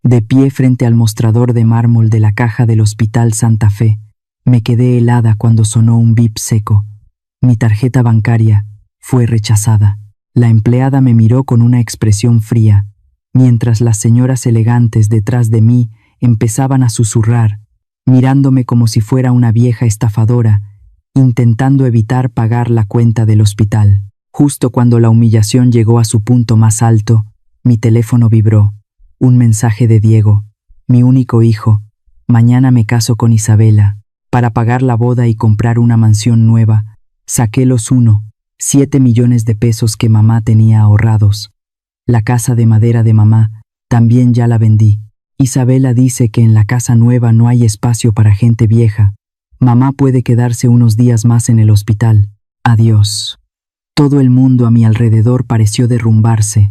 De pie frente al mostrador de mármol de la caja del Hospital Santa Fe, me quedé helada cuando sonó un bip seco. Mi tarjeta bancaria fue rechazada. La empleada me miró con una expresión fría, mientras las señoras elegantes detrás de mí empezaban a susurrar, mirándome como si fuera una vieja estafadora, intentando evitar pagar la cuenta del hospital. Justo cuando la humillación llegó a su punto más alto, mi teléfono vibró. Un mensaje de Diego, mi único hijo. Mañana me caso con Isabela. Para pagar la boda y comprar una mansión nueva, saqué los 7 millones de pesos que mamá tenía ahorrados. La casa de madera de mamá también ya la vendí. Isabela dice que en la casa nueva no hay espacio para gente vieja. Mamá puede quedarse unos días más en el hospital. Adiós. Todo el mundo a mi alrededor pareció derrumbarse,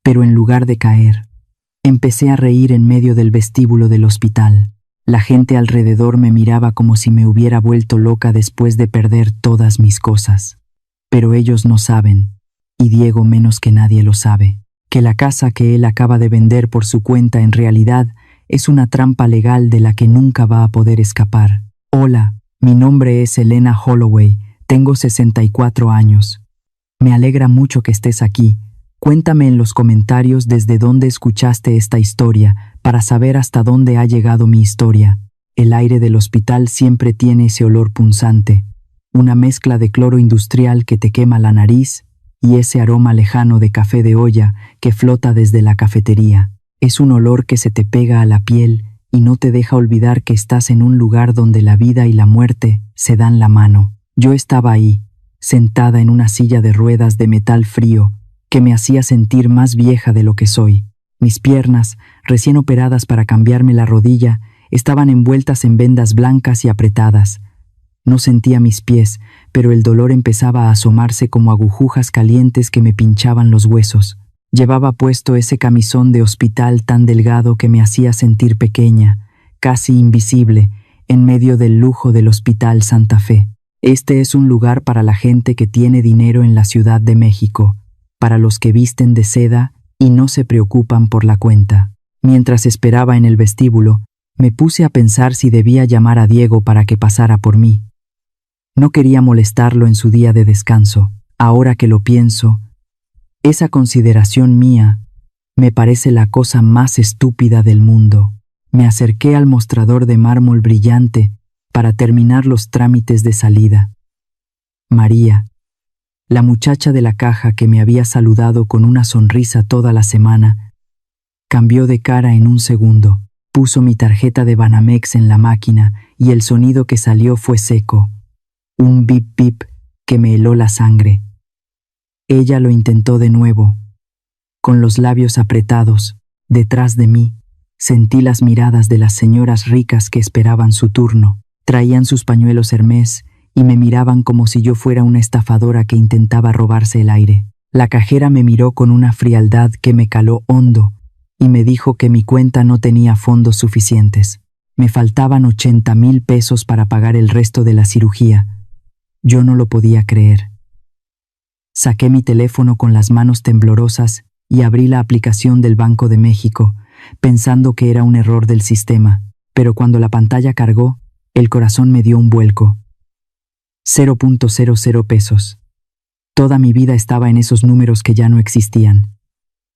pero en lugar de caer, empecé a reír en medio del vestíbulo del hospital. La gente alrededor me miraba como si me hubiera vuelto loca después de perder todas mis cosas. Pero ellos no saben, y Diego menos que nadie lo sabe, que la casa que él acaba de vender por su cuenta en realidad es una trampa legal de la que nunca va a poder escapar. Hola, mi nombre es Elena Holloway, tengo 64 años. Me alegra mucho que estés aquí. Cuéntame en los comentarios desde dónde escuchaste esta historia para saber hasta dónde ha llegado mi historia. El aire del hospital siempre tiene ese olor punzante, una mezcla de cloro industrial que te quema la nariz y ese aroma lejano de café de olla que flota desde la cafetería. Es un olor que se te pega a la piel y no te deja olvidar que estás en un lugar donde la vida y la muerte se dan la mano. Yo estaba ahí, sentada en una silla de ruedas de metal frío, que me hacía sentir más vieja de lo que soy. Mis piernas, recién operadas para cambiarme la rodilla, estaban envueltas en vendas blancas y apretadas. No sentía mis pies, pero el dolor empezaba a asomarse como agujujas calientes que me pinchaban los huesos. Llevaba puesto ese camisón de hospital tan delgado que me hacía sentir pequeña, casi invisible, en medio del lujo del Hospital Santa Fe. Este es un lugar para la gente que tiene dinero en la Ciudad de México, para los que visten de seda y no se preocupan por la cuenta. Mientras esperaba en el vestíbulo, me puse a pensar si debía llamar a Diego para que pasara por mí. No quería molestarlo en su día de descanso. Ahora que lo pienso, esa consideración mía me parece la cosa más estúpida del mundo. Me acerqué al mostrador de mármol brillante para terminar los trámites de salida. María, la muchacha de la caja que me había saludado con una sonrisa toda la semana, cambió de cara en un segundo. Puso mi tarjeta de Banamex en la máquina y el sonido que salió fue seco. Un bip bip que me heló la sangre. Ella lo intentó de nuevo. Con los labios apretados, detrás de mí, sentí las miradas de las señoras ricas que esperaban su turno. Traían sus pañuelos Hermès y me miraban como si yo fuera una estafadora que intentaba robarse el aire. La cajera me miró con una frialdad que me caló hondo y me dijo que mi cuenta no tenía fondos suficientes. Me faltaban 80,000 pesos para pagar el resto de la cirugía. Yo no lo podía creer. Saqué mi teléfono con las manos temblorosas y abrí la aplicación del Banco de México, pensando que era un error del sistema, pero cuando la pantalla cargó, el corazón me dio un vuelco. 0.00 pesos. Toda mi vida estaba en esos números que ya no existían.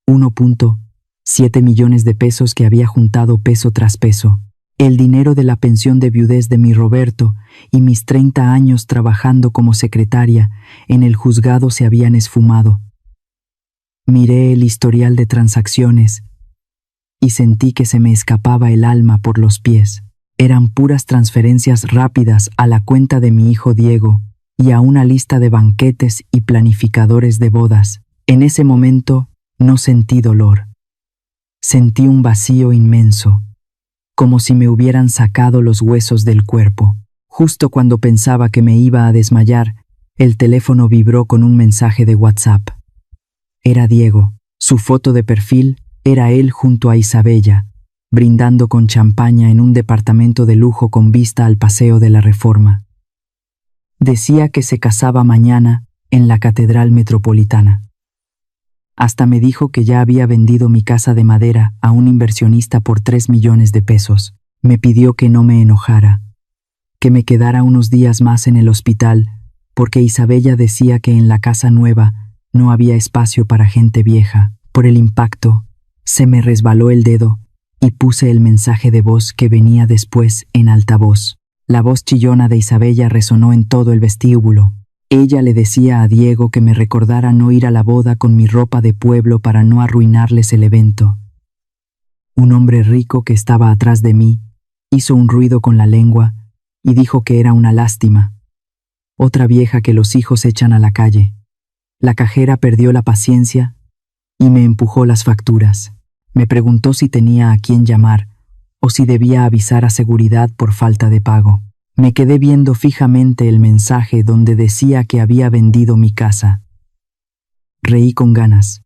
1.7 millones de pesos que había juntado peso tras peso. El dinero de la pensión de viudez de mi Roberto y mis 30 años trabajando como secretaria en el juzgado se habían esfumado. Miré el historial de transacciones y sentí que se me escapaba el alma por los pies. Eran puras transferencias rápidas a la cuenta de mi hijo Diego y a una lista de banquetes y planificadores de bodas. En ese momento no sentí dolor. Sentí un vacío inmenso, como si me hubieran sacado los huesos del cuerpo. Justo cuando pensaba que me iba a desmayar, el teléfono vibró con un mensaje de WhatsApp. Era Diego. Su foto de perfil era él junto a Isabella, brindando con champaña en un departamento de lujo con vista al Paseo de la Reforma. Decía que se casaba mañana en la Catedral Metropolitana. Hasta me dijo que ya había vendido mi casa de madera a un inversionista por 3 millones de pesos. Me pidió que no me enojara, que me quedara unos días más en el hospital, porque Isabella decía que en la casa nueva no había espacio para gente vieja. Por el impacto, se me resbaló el dedo y puse el mensaje de voz que venía después en altavoz. La voz chillona de Isabella resonó en todo el vestíbulo. Ella le decía a Diego que me recordara no ir a la boda con mi ropa de pueblo para no arruinarles el evento. Un hombre rico que estaba atrás de mí hizo un ruido con la lengua y dijo que era una lástima. Otra vieja que los hijos echan a la calle. La cajera perdió la paciencia y me empujó las facturas. Me preguntó si tenía a quién llamar o si debía avisar a seguridad por falta de pago. Me quedé viendo fijamente el mensaje donde decía que había vendido mi casa. Reí con ganas,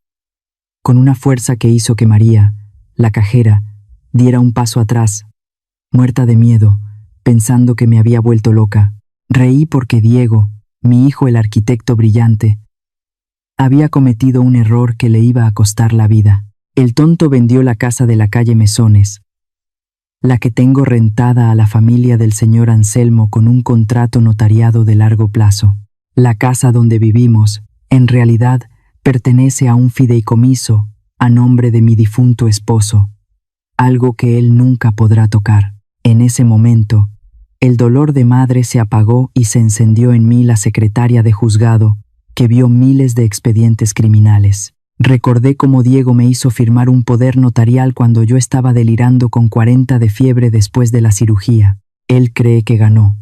con una fuerza que hizo que María, la cajera, diera un paso atrás, muerta de miedo, pensando que me había vuelto loca. Reí porque Diego, mi hijo el arquitecto brillante, había cometido un error que le iba a costar la vida. El tonto vendió la casa de la calle Mesones, la que tengo rentada a la familia del señor Anselmo con un contrato notariado de largo plazo. La casa donde vivimos, en realidad, pertenece a un fideicomiso a nombre de mi difunto esposo, algo que él nunca podrá tocar. En ese momento, el dolor de madre se apagó y se encendió en mí la secretaria de juzgado, que vio miles de expedientes criminales. Recordé cómo Diego me hizo firmar un poder notarial cuando yo estaba delirando con 40 de fiebre después de la cirugía. Él cree que ganó.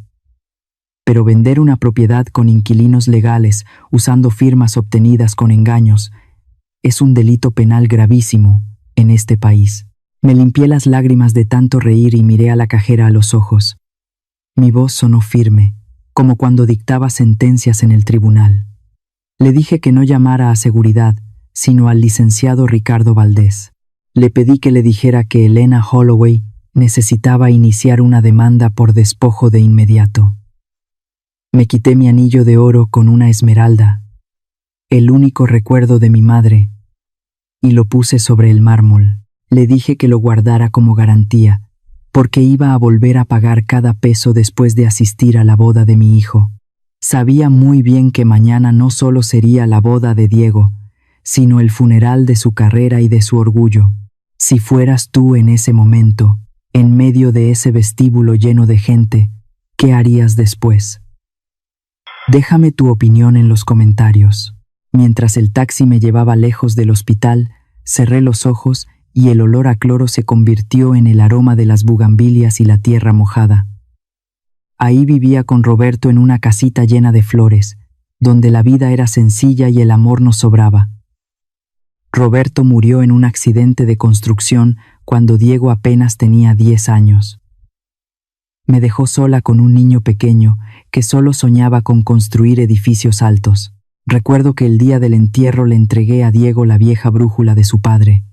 Pero vender una propiedad con inquilinos legales, usando firmas obtenidas con engaños, es un delito penal gravísimo en este país. Me limpié las lágrimas de tanto reír y miré a la cajera a los ojos. Mi voz sonó firme, como cuando dictaba sentencias en el tribunal. Le dije que no llamara a seguridad, sino al licenciado Ricardo Valdés. Le pedí que le dijera que Elena Holloway necesitaba iniciar una demanda por despojo de inmediato. Me quité mi anillo de oro con una esmeralda, el único recuerdo de mi madre, y lo puse sobre el mármol. Le dije que lo guardara como garantía, porque iba a volver a pagar cada peso después de asistir a la boda de mi hijo. Sabía muy bien que mañana no solo sería la boda de Diego, sino el funeral de su carrera y de su orgullo. Si fueras tú en ese momento, en medio de ese vestíbulo lleno de gente, ¿qué harías después? Déjame tu opinión en los comentarios. Mientras el taxi me llevaba lejos del hospital, cerré los ojos y el olor a cloro se convirtió en el aroma de las bugambilias y la tierra mojada. Ahí vivía con Roberto en una casita llena de flores, donde la vida era sencilla y el amor nos sobraba. Roberto murió en un accidente de construcción cuando Diego apenas tenía 10 años. Me dejó sola con un niño pequeño que solo soñaba con construir edificios altos. Recuerdo que el día del entierro le entregué a Diego la vieja brújula de su padre.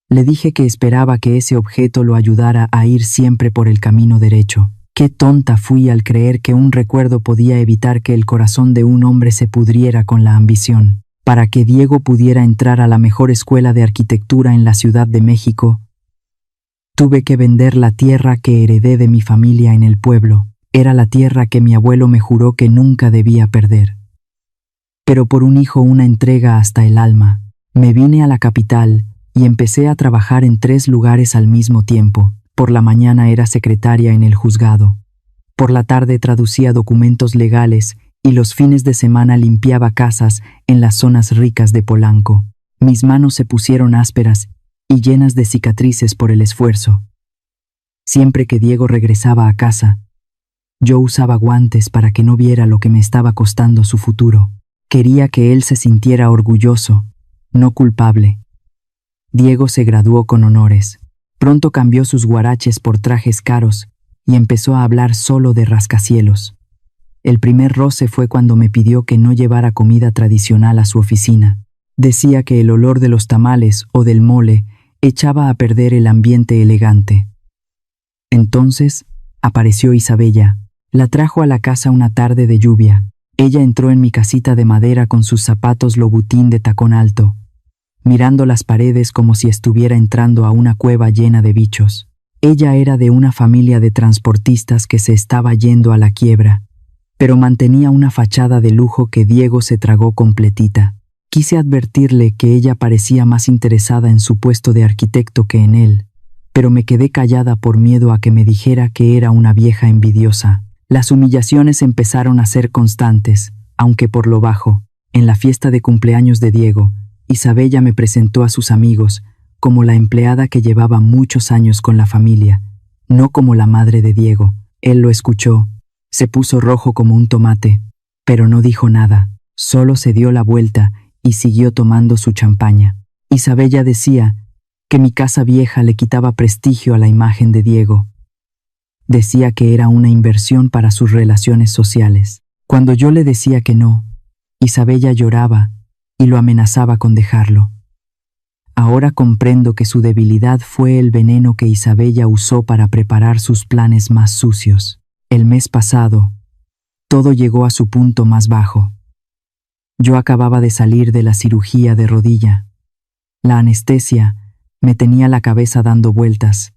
Le dije que esperaba que ese objeto lo ayudara a ir siempre por el camino derecho. Qué tonta fui al creer que un recuerdo podía evitar que el corazón de un hombre se pudriera con la ambición. Para que Diego pudiera entrar a la mejor escuela de arquitectura en la Ciudad de México, tuve que vender la tierra que heredé de mi familia en el pueblo. Era la tierra que mi abuelo me juró que nunca debía perder. Pero por un hijo una entrega hasta el alma. Me vine a la capital y empecé a trabajar en 3 lugares al mismo tiempo. Por la mañana era secretaria en el juzgado. Por la tarde traducía documentos legales y los fines de semana limpiaba casas en las zonas ricas de Polanco. Mis manos se pusieron ásperas y llenas de cicatrices por el esfuerzo. Siempre que Diego regresaba a casa, yo usaba guantes para que no viera lo que me estaba costando su futuro. Quería que él se sintiera orgulloso, no culpable. Diego se graduó con honores. Pronto cambió sus guaraches por trajes caros y empezó a hablar solo de rascacielos. El primer roce fue cuando me pidió que no llevara comida tradicional a su oficina. Decía que el olor de los tamales o del mole echaba a perder el ambiente elegante. Entonces apareció Isabella. La trajo a la casa una tarde de lluvia. Ella entró en mi casita de madera con sus zapatos Louboutin de tacón alto, mirando las paredes como si estuviera entrando a una cueva llena de bichos. Ella era de una familia de transportistas que se estaba yendo a la quiebra, pero mantenía una fachada de lujo que Diego se tragó completita. Quise advertirle que ella parecía más interesada en su puesto de arquitecto que en él, pero me quedé callada por miedo a que me dijera que era una vieja envidiosa. Las humillaciones empezaron a ser constantes, aunque por lo bajo. En la fiesta de cumpleaños de Diego, Isabella me presentó a sus amigos como la empleada que llevaba muchos años con la familia, no como la madre de Diego. Él lo escuchó, se puso rojo como un tomate, pero no dijo nada, solo se dio la vuelta y siguió tomando su champaña. Isabella decía que mi casa vieja le quitaba prestigio a la imagen de Diego. Decía que era una inversión para sus relaciones sociales. Cuando yo le decía que no, Isabella lloraba y lo amenazaba con dejarlo. Ahora comprendo que su debilidad fue el veneno que Isabella usó para preparar sus planes más sucios. El mes pasado, todo llegó a su punto más bajo. Yo acababa de salir de la cirugía de rodilla. La anestesia me tenía la cabeza dando vueltas,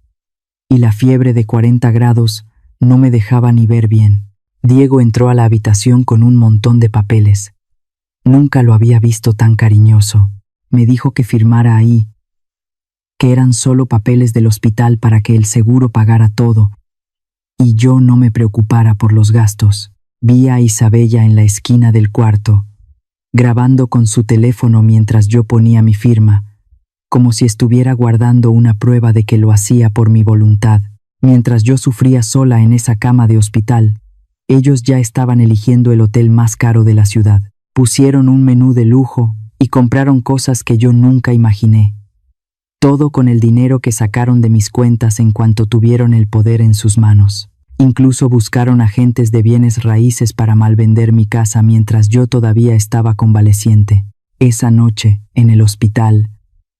y la fiebre de 40 grados no me dejaba ni ver bien. Diego entró a la habitación con un montón de papeles. Nunca lo había visto tan cariñoso. Me dijo que firmara ahí, que eran solo papeles del hospital para que el seguro pagara todo, y yo no me preocupara por los gastos. Vi a Isabella en la esquina del cuarto, grabando con su teléfono mientras yo ponía mi firma, como si estuviera guardando una prueba de que lo hacía por mi voluntad. Mientras yo sufría sola en esa cama de hospital, ellos ya estaban eligiendo el hotel más caro de la ciudad. Pusieron un menú de lujo y compraron cosas que yo nunca imaginé. Todo con el dinero que sacaron de mis cuentas en cuanto tuvieron el poder en sus manos. Incluso buscaron agentes de bienes raíces para malvender mi casa mientras yo todavía estaba convaleciente. Esa noche, en el hospital,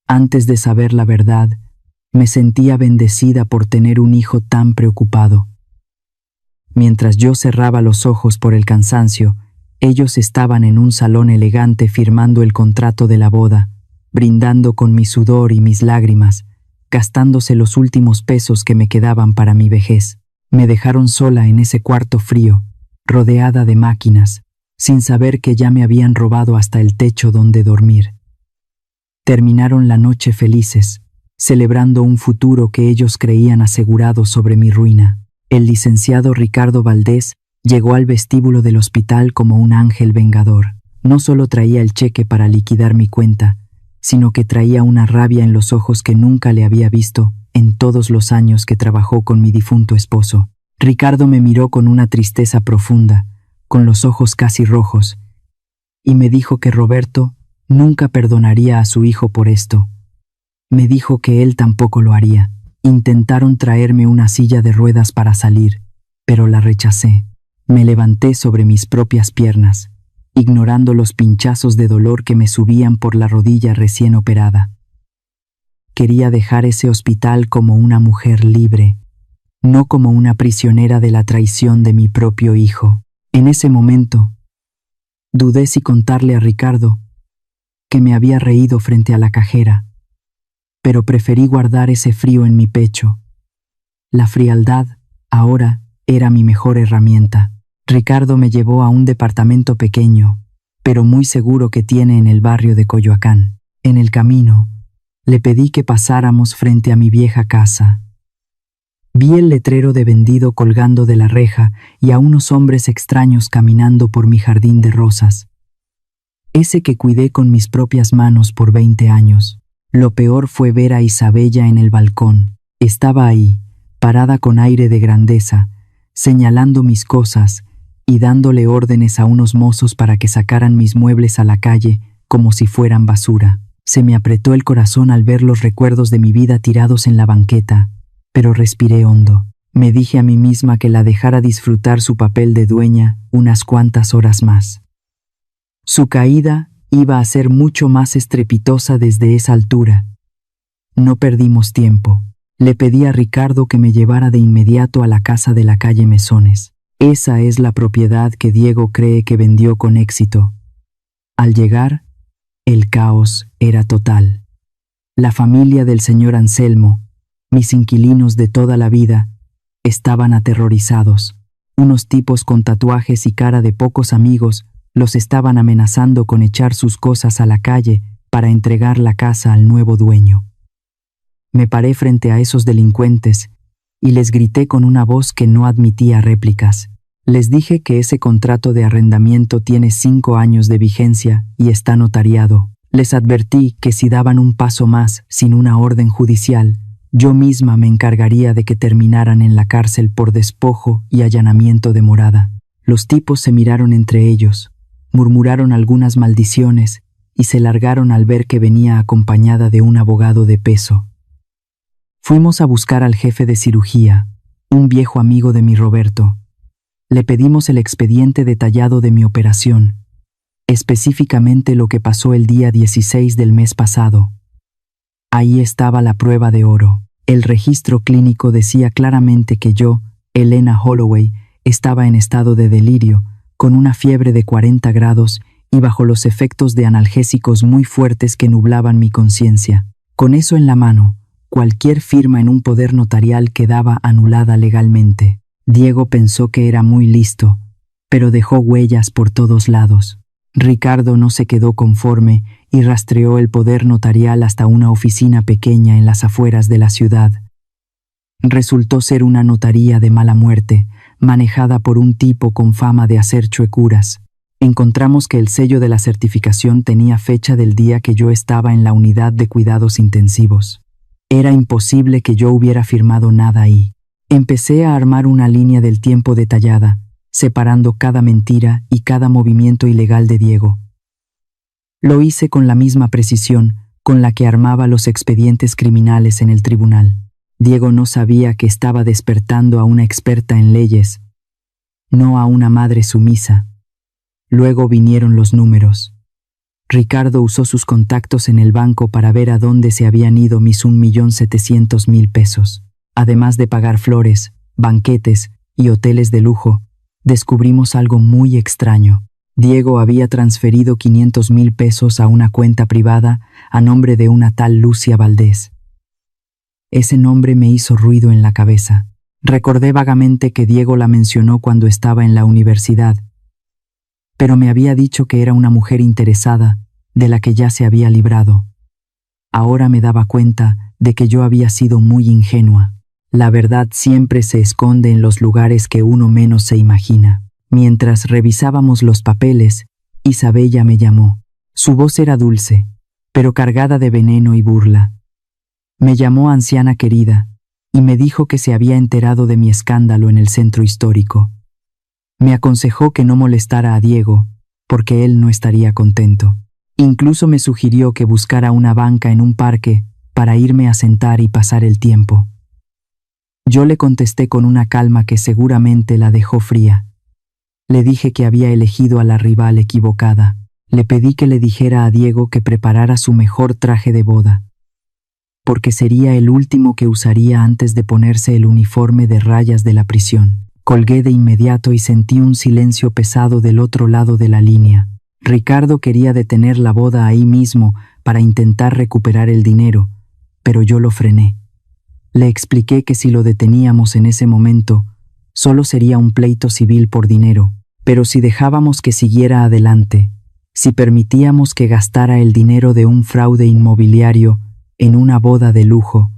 antes de saber la verdad, me sentía bendecida por tener un hijo tan preocupado. Mientras yo cerraba los ojos por el cansancio, ellos estaban en un salón elegante firmando el contrato de la boda, brindando con mi sudor y mis lágrimas, gastándose los últimos pesos que me quedaban para mi vejez. Me dejaron sola en ese cuarto frío, rodeada de máquinas, sin saber que ya me habían robado hasta el techo donde dormir. Terminaron la noche felices, celebrando un futuro que ellos creían asegurado sobre mi ruina. El licenciado Ricardo Valdés llegó al vestíbulo del hospital como un ángel vengador. No solo traía el cheque para liquidar mi cuenta, sino que traía una rabia en los ojos que nunca le había visto en todos los años que trabajó con mi difunto esposo. Ricardo me miró con una tristeza profunda, con los ojos casi rojos, y me dijo que Roberto nunca perdonaría a su hijo por esto. Me dijo que él tampoco lo haría. Intentaron traerme una silla de ruedas para salir, pero la rechacé. Me levanté sobre mis propias piernas, ignorando los pinchazos de dolor que me subían por la rodilla recién operada. Quería dejar ese hospital como una mujer libre, no como una prisionera de la traición de mi propio hijo. En ese momento, dudé si contarle a Ricardo que me había reído frente a la cajera, pero preferí guardar ese frío en mi pecho. La frialdad, ahora, era mi mejor herramienta. Ricardo me llevó a un departamento pequeño, pero muy seguro que tiene en el barrio de Coyoacán. En el camino, le pedí que pasáramos frente a mi vieja casa. Vi el letrero de vendido colgando de la reja y a unos hombres extraños caminando por mi jardín de rosas. Ese que cuidé con mis propias manos por 20 años. Lo peor fue ver a Isabella en el balcón. Estaba ahí, parada con aire de grandeza, señalando mis cosas y dándole órdenes a unos mozos para que sacaran mis muebles a la calle como si fueran basura. Se me apretó el corazón al ver los recuerdos de mi vida tirados en la banqueta, pero respiré hondo. Me dije a mí misma que la dejara disfrutar su papel de dueña unas cuantas horas más. Su caída iba a ser mucho más estrepitosa desde esa altura. No perdimos tiempo. Le pedí a Ricardo que me llevara de inmediato a la casa de la calle Mesones. Esa es la propiedad que Diego cree que vendió con éxito. Al llegar, El caos era total. La familia del señor Anselmo, mis inquilinos de toda la vida, estaban aterrorizados. Unos tipos con tatuajes y cara de pocos amigos los estaban amenazando con echar sus cosas a la calle para entregar la casa al nuevo dueño. Me paré frente a esos delincuentes y les grité con una voz que no admitía réplicas. Les dije que ese contrato de arrendamiento tiene 5 años de vigencia y está notariado. Les advertí que si daban un paso más sin una orden judicial, yo misma me encargaría de que terminaran en la cárcel por despojo y allanamiento de morada. Los tipos se miraron entre ellos, murmuraron algunas maldiciones y se largaron al ver que venía acompañada de un abogado de peso. Fuimos a buscar al jefe de cirugía, un viejo amigo de mi Roberto. Le pedimos el expediente detallado de mi operación, específicamente lo que pasó el día 16 del mes pasado. Ahí estaba la prueba de oro. El registro clínico decía claramente que yo, Elena Holloway, estaba en estado de delirio, con una fiebre de 40 grados y bajo los efectos de analgésicos muy fuertes que nublaban mi conciencia. Con eso en la mano, cualquier firma en un poder notarial quedaba anulada legalmente. Diego pensó que era muy listo, pero dejó huellas por todos lados. Ricardo no se quedó conforme y rastreó el poder notarial hasta una oficina pequeña en las afueras de la ciudad. Resultó ser una notaría de mala muerte, manejada por un tipo con fama de hacer chuecuras. Encontramos que el sello de la certificación tenía fecha del día que yo estaba en la unidad de cuidados intensivos. Era imposible que yo hubiera firmado nada ahí. Empecé a armar una línea del tiempo detallada, separando cada mentira y cada movimiento ilegal de Diego. Lo hice con la misma precisión con la que armaba los expedientes criminales en el tribunal. Diego no sabía que estaba despertando a una experta en leyes, no a una madre sumisa. Luego vinieron los números. Ricardo usó sus contactos en el banco para ver a dónde se habían ido mis 1.700.000 pesos. Además de pagar flores, banquetes y hoteles de lujo, descubrimos algo muy extraño. Diego había transferido 500.000 pesos a una cuenta privada a nombre de una tal Lucia Valdés. Ese nombre me hizo ruido en la cabeza. Recordé vagamente que Diego la mencionó cuando estaba en la universidad, pero me había dicho que era una mujer interesada, de la que ya se había librado. Ahora me daba cuenta de que yo había sido muy ingenua. La verdad siempre se esconde en los lugares que uno menos se imagina. Mientras revisábamos los papeles, Isabella me llamó. Su voz era dulce, pero cargada de veneno y burla. Me llamó anciana querida y me dijo que se había enterado de mi escándalo en el centro histórico. Me aconsejó que no molestara a Diego, porque él no estaría contento. Incluso me sugirió que buscara una banca en un parque para irme a sentar y pasar el tiempo. Yo le contesté con una calma que seguramente la dejó fría. Le dije que había elegido a la rival equivocada. Le pedí que le dijera a Diego que preparara su mejor traje de boda, porque sería el último que usaría antes de ponerse el uniforme de rayas de la prisión. Colgué de inmediato y sentí un silencio pesado del otro lado de la línea. Ricardo quería detener la boda ahí mismo para intentar recuperar el dinero, pero yo lo frené. Le expliqué que si lo deteníamos en ese momento, solo sería un pleito civil por dinero, pero si dejábamos que siguiera adelante, si permitíamos que gastara el dinero de un fraude inmobiliario en una boda de lujo,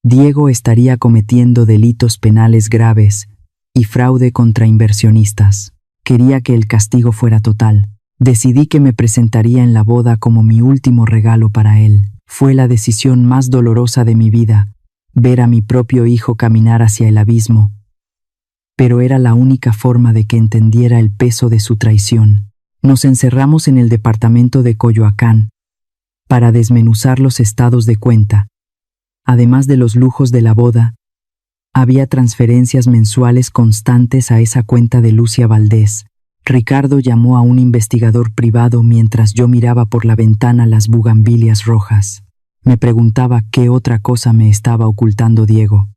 Diego estaría cometiendo delitos penales graves y fraude contra inversionistas. Quería que el castigo fuera total. Decidí que me presentaría en la boda como mi último regalo para él. Fue la decisión más dolorosa de mi vida, ver a mi propio hijo caminar hacia el abismo, pero era la única forma de que entendiera el peso de su traición. Nos encerramos en el departamento de Coyoacán para desmenuzar los estados de cuenta. Además de los lujos de la boda, había transferencias mensuales constantes a esa cuenta de Lucia Valdés. Ricardo llamó a un investigador privado mientras yo miraba por la ventana las bugambilias rojas. Me preguntaba qué otra cosa me estaba ocultando Diego.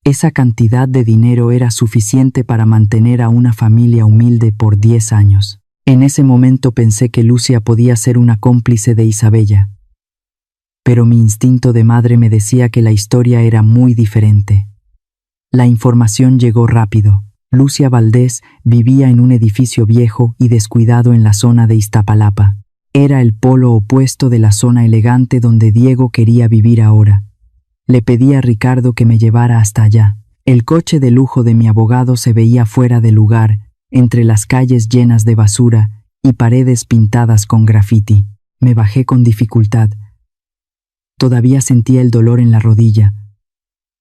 Esa cantidad de dinero era suficiente para mantener a una familia humilde por 10 años. En ese momento pensé que Lucia podía ser una cómplice de Isabella, pero mi instinto de madre me decía que la historia era muy diferente. La información llegó rápido. Lucia Valdés vivía en un edificio viejo y descuidado en la zona de Iztapalapa. Era el polo opuesto de la zona elegante donde Diego quería vivir ahora. Le pedí a Ricardo que me llevara hasta allá. El coche de lujo de mi abogado se veía fuera de lugar, entre las calles llenas de basura y paredes pintadas con grafiti. Me bajé con dificultad. Todavía sentía el dolor en la rodilla,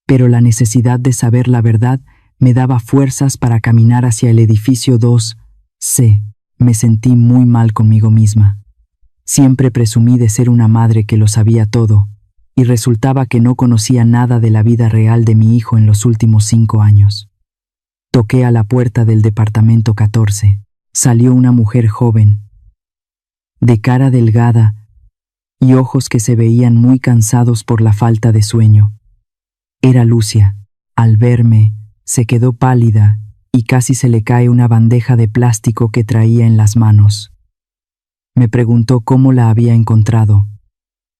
pero la necesidad de saber la verdad me daba fuerzas para caminar hacia el edificio 2C. Me sentí muy mal conmigo misma. Siempre presumí de ser una madre que lo sabía todo, y resultaba que no conocía nada de la vida real de mi hijo en los últimos 5 años. Toqué a la puerta del departamento 14. Salió una mujer joven, de cara delgada y ojos que se veían muy cansados por la falta de sueño. Era Lucia. Al verme, se quedó pálida y casi se le cae una bandeja de plástico que traía en las manos. Me preguntó cómo la había encontrado.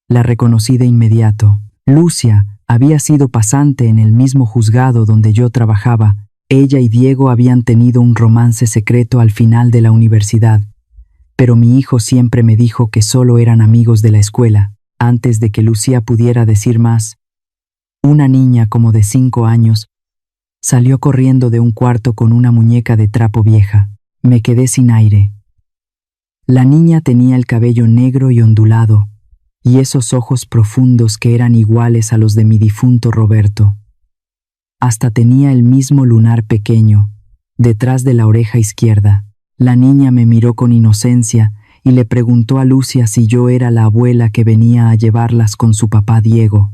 La reconocí de inmediato. Lucia había sido pasante en el mismo juzgado donde yo trabajaba. Ella y Diego habían tenido un romance secreto al final de la universidad, pero mi hijo siempre me dijo que solo eran amigos de la escuela. Antes de que Lucia pudiera decir más, una niña como de 5 años salió corriendo de un cuarto con una muñeca de trapo vieja. Me quedé sin aire. La niña tenía el cabello negro y ondulado, y esos ojos profundos que eran iguales a los de mi difunto Roberto. Hasta tenía el mismo lunar pequeño, detrás de la oreja izquierda. La niña me miró con inocencia y le preguntó a Lucia si yo era la abuela que venía a llevarlas con su papá Diego.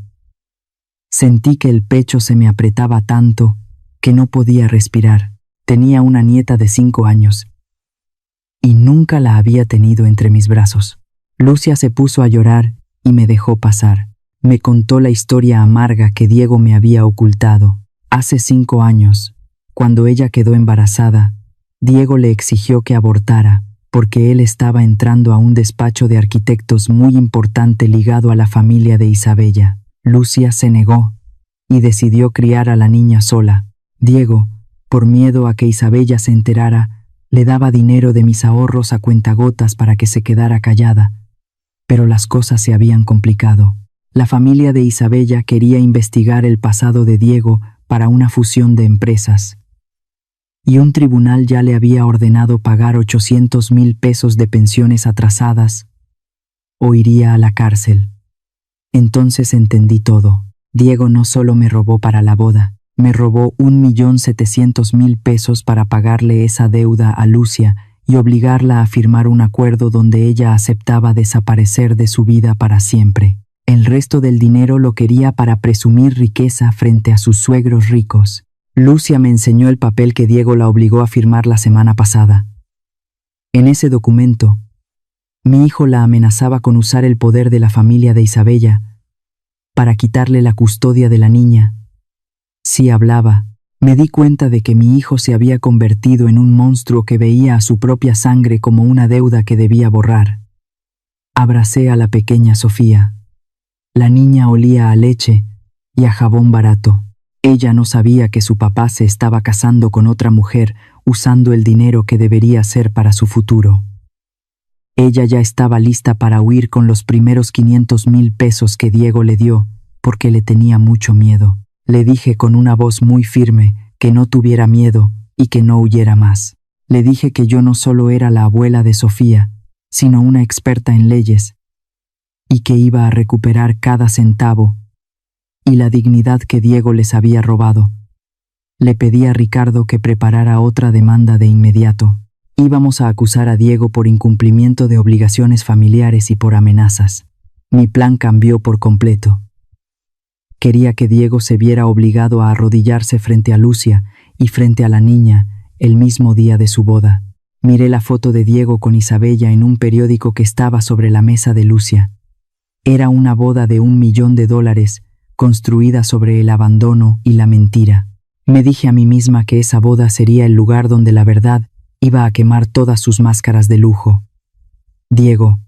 Sentí que el pecho se me apretaba tanto que no podía respirar. Tenía una nieta de 5 años y nunca la había tenido entre mis brazos. Lucia se puso a llorar y me dejó pasar. Me contó la historia amarga que Diego me había ocultado. Hace 5 años, cuando ella quedó embarazada, Diego le exigió que abortara porque él estaba entrando a un despacho de arquitectos muy importante ligado a la familia de Isabella. Lucia se negó y decidió criar a la niña sola. Diego, por miedo a que Isabella se enterara, le daba dinero de mis ahorros a cuentagotas para que se quedara callada. Pero las cosas se habían complicado. La familia de Isabella quería investigar el pasado de Diego para una fusión de empresas, y un tribunal ya le había ordenado pagar 800,000 pesos de pensiones atrasadas o iría a la cárcel. Entonces entendí todo. Diego no solo me robó para la boda, me robó 1,700,000 pesos para pagarle esa deuda a Lucia y obligarla a firmar un acuerdo donde ella aceptaba desaparecer de su vida para siempre. El resto del dinero lo quería para presumir riqueza frente a sus suegros ricos. Lucia me enseñó el papel que Diego la obligó a firmar la semana pasada. En ese documento, mi hijo la amenazaba con usar el poder de la familia de Isabella para quitarle la custodia de la niña. Si hablaba, me di cuenta de que mi hijo se había convertido en un monstruo que veía a su propia sangre como una deuda que debía borrar. Abracé a la pequeña Sofía. La niña olía a leche y a jabón barato. Ella no sabía que su papá se estaba casando con otra mujer usando el dinero que debería ser para su futuro. Ella ya estaba lista para huir con los primeros 500,000 pesos que Diego le dio porque le tenía mucho miedo. Le dije con una voz muy firme que no tuviera miedo y que no huyera más. Le dije que yo no solo era la abuela de Sofía, sino una experta en leyes, y que iba a recuperar cada centavo y la dignidad que Diego les había robado. Le pedí a Ricardo que preparara otra demanda de inmediato. Íbamos a acusar a Diego por incumplimiento de obligaciones familiares y por amenazas. Mi plan cambió por completo. Quería que Diego se viera obligado a arrodillarse frente a Lucia y frente a la niña el mismo día de su boda. Miré la foto de Diego con Isabella en un periódico que estaba sobre la mesa de Lucia. Era una boda de $1,000,000 construida sobre el abandono y la mentira. Me dije a mí misma que esa boda sería el lugar donde la verdad Iba a quemar todas sus máscaras de lujo. Diego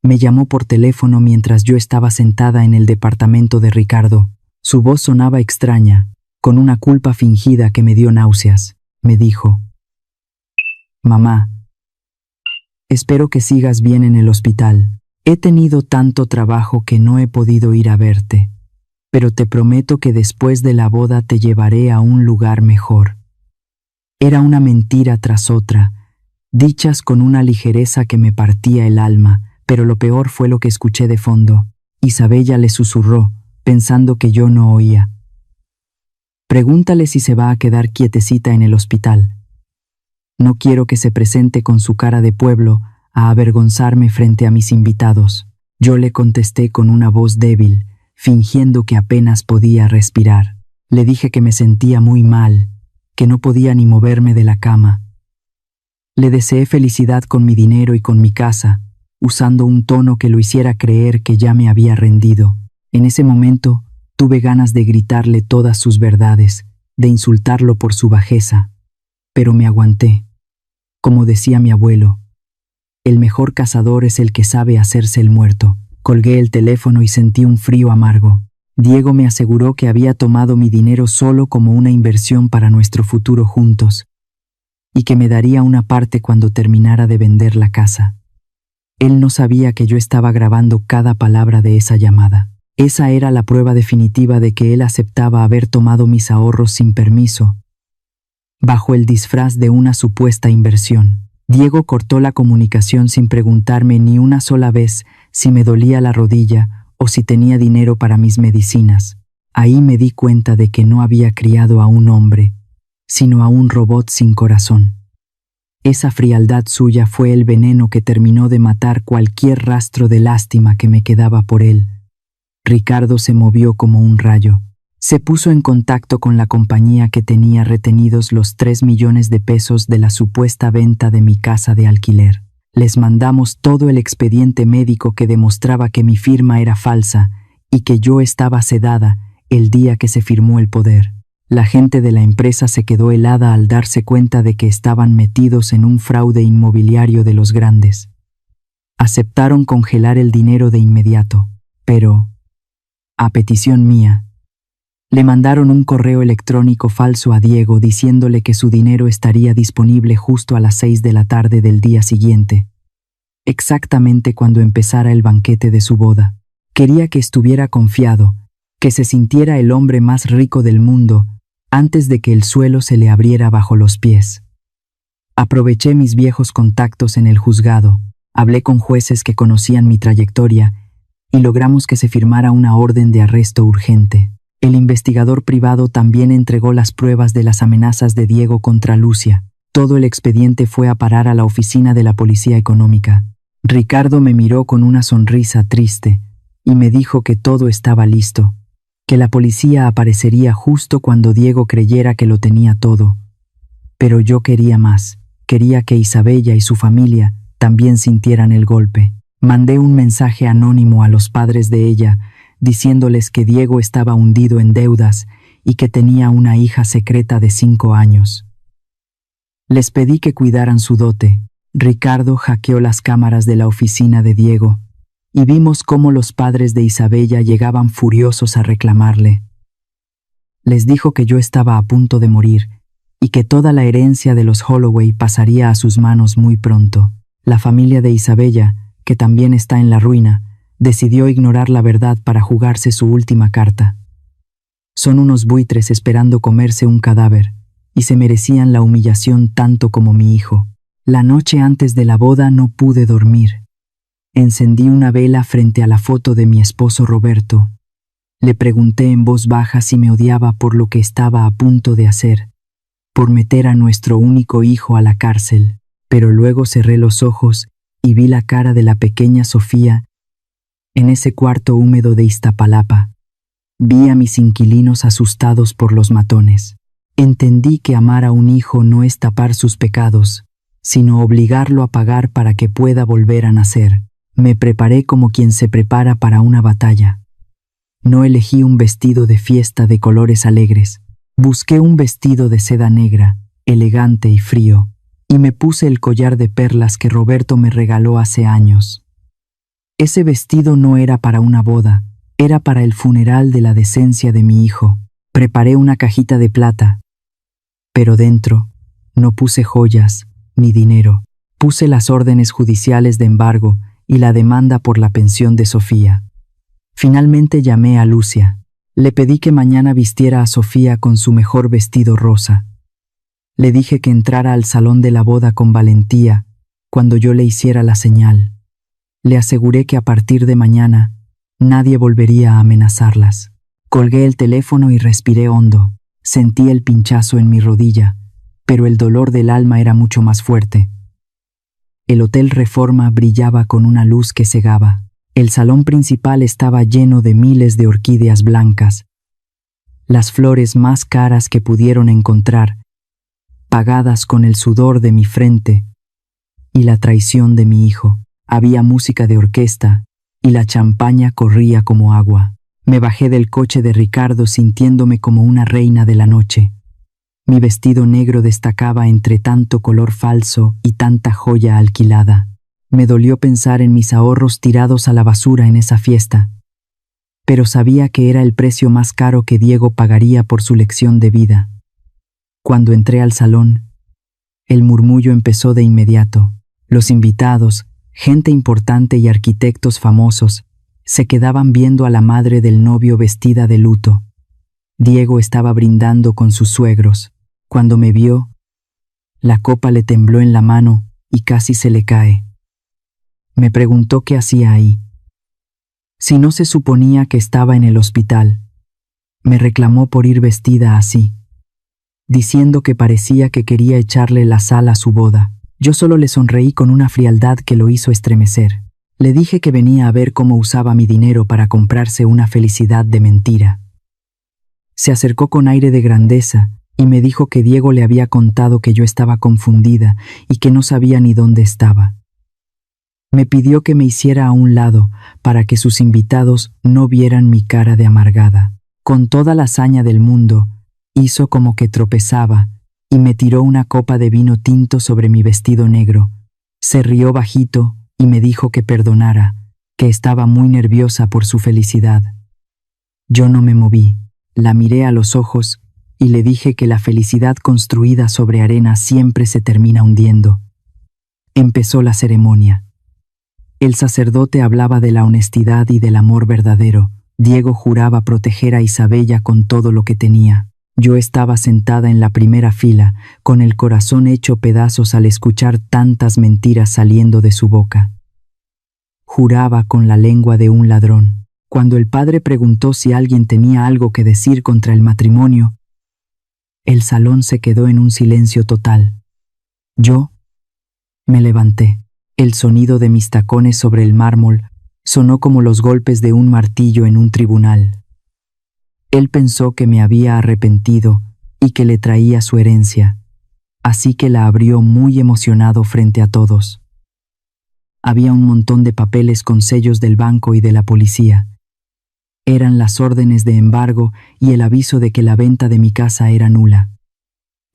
me llamó por teléfono mientras yo estaba sentada en el departamento de Ricardo. Su voz sonaba extraña, con una culpa fingida que me dio náuseas. Me dijo: «Mamá, espero que sigas bien en el hospital. He tenido tanto trabajo que no he podido ir a verte, pero te prometo que después de la boda te llevaré a un lugar mejor». Era una mentira tras otra, dichas con una ligereza que me partía el alma, pero lo peor fue lo que escuché de fondo. Isabella le susurró, pensando que yo no oía: «Pregúntale si se va a quedar quietecita en el hospital. No quiero que se presente con su cara de pueblo a avergonzarme frente a mis invitados». Yo le contesté con una voz débil, fingiendo que apenas podía respirar. Le dije que me sentía muy mal, que no podía ni moverme de la cama. Le deseé felicidad con mi dinero y con mi casa, usando un tono que lo hiciera creer que ya me había rendido. En ese momento tuve ganas de gritarle todas sus verdades, de insultarlo por su bajeza, pero me aguanté. Como decía mi abuelo, el mejor cazador es el que sabe hacerse el muerto. Colgué el teléfono y sentí un frío amargo. Diego me aseguró que había tomado mi dinero solo como una inversión para nuestro futuro juntos, y que me daría una parte cuando terminara de vender la casa. Él no sabía que yo estaba grabando cada palabra de esa llamada. Esa era la prueba definitiva de que él aceptaba haber tomado mis ahorros sin permiso, bajo el disfraz de una supuesta inversión. Diego cortó la comunicación sin preguntarme ni una sola vez si me dolía la rodilla o si tenía dinero para mis medicinas. Ahí me di cuenta de que no había criado a un hombre, sino a un robot sin corazón. Esa frialdad suya fue el veneno que terminó de matar cualquier rastro de lástima que me quedaba por él. Ricardo se movió como un rayo. Se puso en contacto con la compañía que tenía retenidos los 3 millones de pesos de la supuesta venta de mi casa de alquiler. Les mandamos todo el expediente médico que demostraba que mi firma era falsa y que yo estaba sedada el día que se firmó el poder. La gente de la empresa se quedó helada al darse cuenta de que estaban metidos en un fraude inmobiliario de los grandes. Aceptaron congelar el dinero de inmediato, pero, a petición mía, le mandaron un correo electrónico falso a Diego diciéndole que su dinero estaría disponible justo a las 6 de la tarde del día siguiente, exactamente cuando empezara el banquete de su boda. Quería que estuviera confiado, que se sintiera el hombre más rico del mundo antes de que el suelo se le abriera bajo los pies. Aproveché mis viejos contactos en el juzgado, hablé con jueces que conocían mi trayectoria y logramos que se firmara una orden de arresto urgente. El investigador privado también entregó las pruebas de las amenazas de Diego contra Lucia. Todo el expediente fue a parar a la oficina de la Policía Económica. Ricardo me miró con una sonrisa triste y me dijo que todo estaba listo, que la policía aparecería justo cuando Diego creyera que lo tenía todo. Pero yo quería más. Quería que Isabella y su familia también sintieran el golpe. Mandé un mensaje anónimo a los padres de ella, diciéndoles que Diego estaba hundido en deudas y que tenía una hija secreta de 5 años. Les pedí que cuidaran su dote. Ricardo hackeó las cámaras de la oficina de Diego y vimos cómo los padres de Isabella llegaban furiosos a reclamarle. Les dijo que yo estaba a punto de morir y que toda la herencia de los Holloway pasaría a sus manos muy pronto. La familia de Isabella, que también está en la ruina, decidió ignorar la verdad para jugarse su última carta. Son unos buitres esperando comerse un cadáver, y se merecían la humillación tanto como mi hijo. La noche antes de la boda no pude dormir. Encendí una vela frente a la foto de mi esposo Roberto. Le pregunté en voz baja si me odiaba por lo que estaba a punto de hacer, por meter a nuestro único hijo a la cárcel, pero luego cerré los ojos y vi la cara de la pequeña Sofía en ese cuarto húmedo de Iztapalapa. Vi a mis inquilinos asustados por los matones. Entendí que amar a un hijo no es tapar sus pecados, sino obligarlo a pagar para que pueda volver a nacer. Me preparé como quien se prepara para una batalla. No elegí un vestido de fiesta de colores alegres. Busqué un vestido de seda negra, elegante y frío, y me puse el collar de perlas que Roberto me regaló hace años. Ese vestido no era para una boda, era para el funeral de la decencia de mi hijo. Preparé una cajita de plata, pero dentro no puse joyas ni dinero. Puse las órdenes judiciales de embargo y la demanda por la pensión de Sofía. Finalmente llamé a Lucia. Le pedí que mañana vistiera a Sofía con su mejor vestido rosa. Le dije que entrara al salón de la boda con valentía cuando yo le hiciera la señal. Le aseguré que a partir de mañana nadie volvería a amenazarlas. Colgué el teléfono y respiré hondo. Sentí el pinchazo en mi rodilla, pero el dolor del alma era mucho más fuerte. El Hotel Reforma brillaba con una luz que cegaba. El salón principal estaba lleno de miles de orquídeas blancas, las flores más caras que pudieron encontrar, pagadas con el sudor de mi frente y la traición de mi hijo. Había música de orquesta y la champaña corría como agua. Me bajé del coche de Ricardo sintiéndome como una reina de la noche. Mi vestido negro destacaba entre tanto color falso y tanta joya alquilada. Me dolió pensar en mis ahorros tirados a la basura en esa fiesta, pero sabía que era el precio más caro que Diego pagaría por su lección de vida. Cuando entré al salón, el murmullo empezó de inmediato. Los invitados, gente importante y arquitectos famosos, se quedaban viendo a la madre del novio vestida de luto. Diego estaba brindando con sus suegros. Cuando me vio, la copa le tembló en la mano y casi se le cae. Me preguntó qué hacía ahí. Si no se suponía que estaba en el hospital. Me reclamó por ir vestida así, diciendo que parecía que quería echarle la sal a su boda. Yo solo le sonreí con una frialdad que lo hizo estremecer. Le dije que venía a ver cómo usaba mi dinero para comprarse una felicidad de mentira. Se acercó con aire de grandeza y me dijo que Diego le había contado que yo estaba confundida y que no sabía ni dónde estaba. Me pidió que me hiciera a un lado para que sus invitados no vieran mi cara de amargada. Con toda la hazaña del mundo, hizo como que tropezaba y me tiró una copa de vino tinto sobre mi vestido negro. Se rió bajito y me dijo que perdonara, que estaba muy nerviosa por su felicidad. Yo no me moví, la miré a los ojos y le dije que la felicidad construida sobre arena siempre se termina hundiendo. Empezó la ceremonia. El sacerdote hablaba de la honestidad y del amor verdadero. Diego juraba proteger a Isabella con todo lo que tenía. Yo estaba sentada en la primera fila, con el corazón hecho pedazos al escuchar tantas mentiras saliendo de su boca. Juraba con la lengua de un ladrón. Cuando el padre preguntó si alguien tenía algo que decir contra el matrimonio, el salón se quedó en un silencio total. Yo me levanté. El sonido de mis tacones sobre el mármol sonó como los golpes de un martillo en un tribunal. Él pensó que me había arrepentido y que le traía su herencia, así que la abrió muy emocionado frente a todos. Había un montón de papeles con sellos del banco y de la policía. Eran las órdenes de embargo y el aviso de que la venta de mi casa era nula.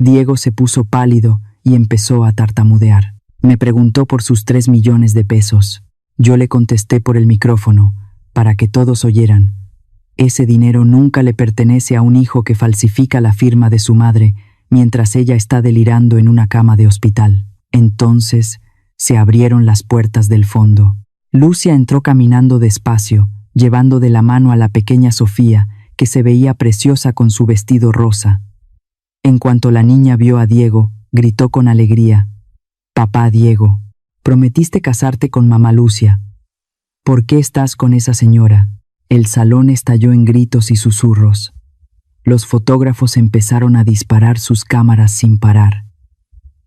Diego se puso pálido y empezó a tartamudear. Me preguntó por sus 3 millones de pesos. Yo le contesté por el micrófono, para que todos oyeran. Ese dinero nunca le pertenece a un hijo que falsifica la firma de su madre mientras ella está delirando en una cama de hospital. Entonces se abrieron las puertas del fondo. Lucia entró caminando despacio, llevando de la mano a la pequeña Sofía, que se veía preciosa con su vestido rosa. En cuanto la niña vio a Diego, gritó con alegría: «Papá Diego, prometiste casarte con mamá Lucia. ¿Por qué estás con esa señora?» El salón estalló en gritos y susurros. Los fotógrafos empezaron a disparar sus cámaras sin parar.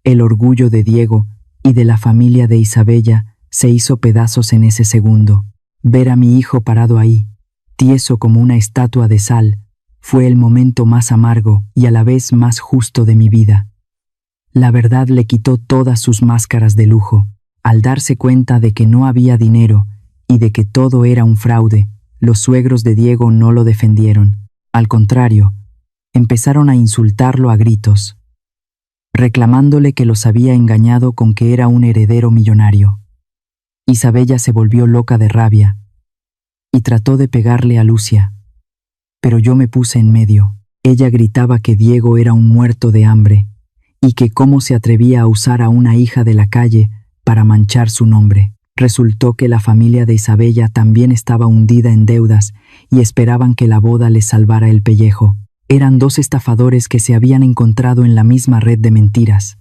El orgullo de Diego y de la familia de Isabella se hizo pedazos en ese segundo. Ver a mi hijo parado ahí, tieso como una estatua de sal, fue el momento más amargo y a la vez más justo de mi vida. La verdad le quitó todas sus máscaras de lujo. Al darse cuenta de que no había dinero y de que todo era un fraude, los suegros de Diego no lo defendieron. Al contrario, empezaron a insultarlo a gritos. reclamándole que los había engañado con que era un heredero millonario. Isabella se volvió loca de rabia y trató de pegarle a Lucia, pero yo me puse en medio. Ella gritaba que Diego era un muerto de hambre y que cómo se atrevía a usar a una hija de la calle para manchar su nombre. Resultó que la familia de Isabella también estaba hundida en deudas y esperaban que la boda les salvara el pellejo. Eran dos estafadores que se habían encontrado en la misma red de mentiras.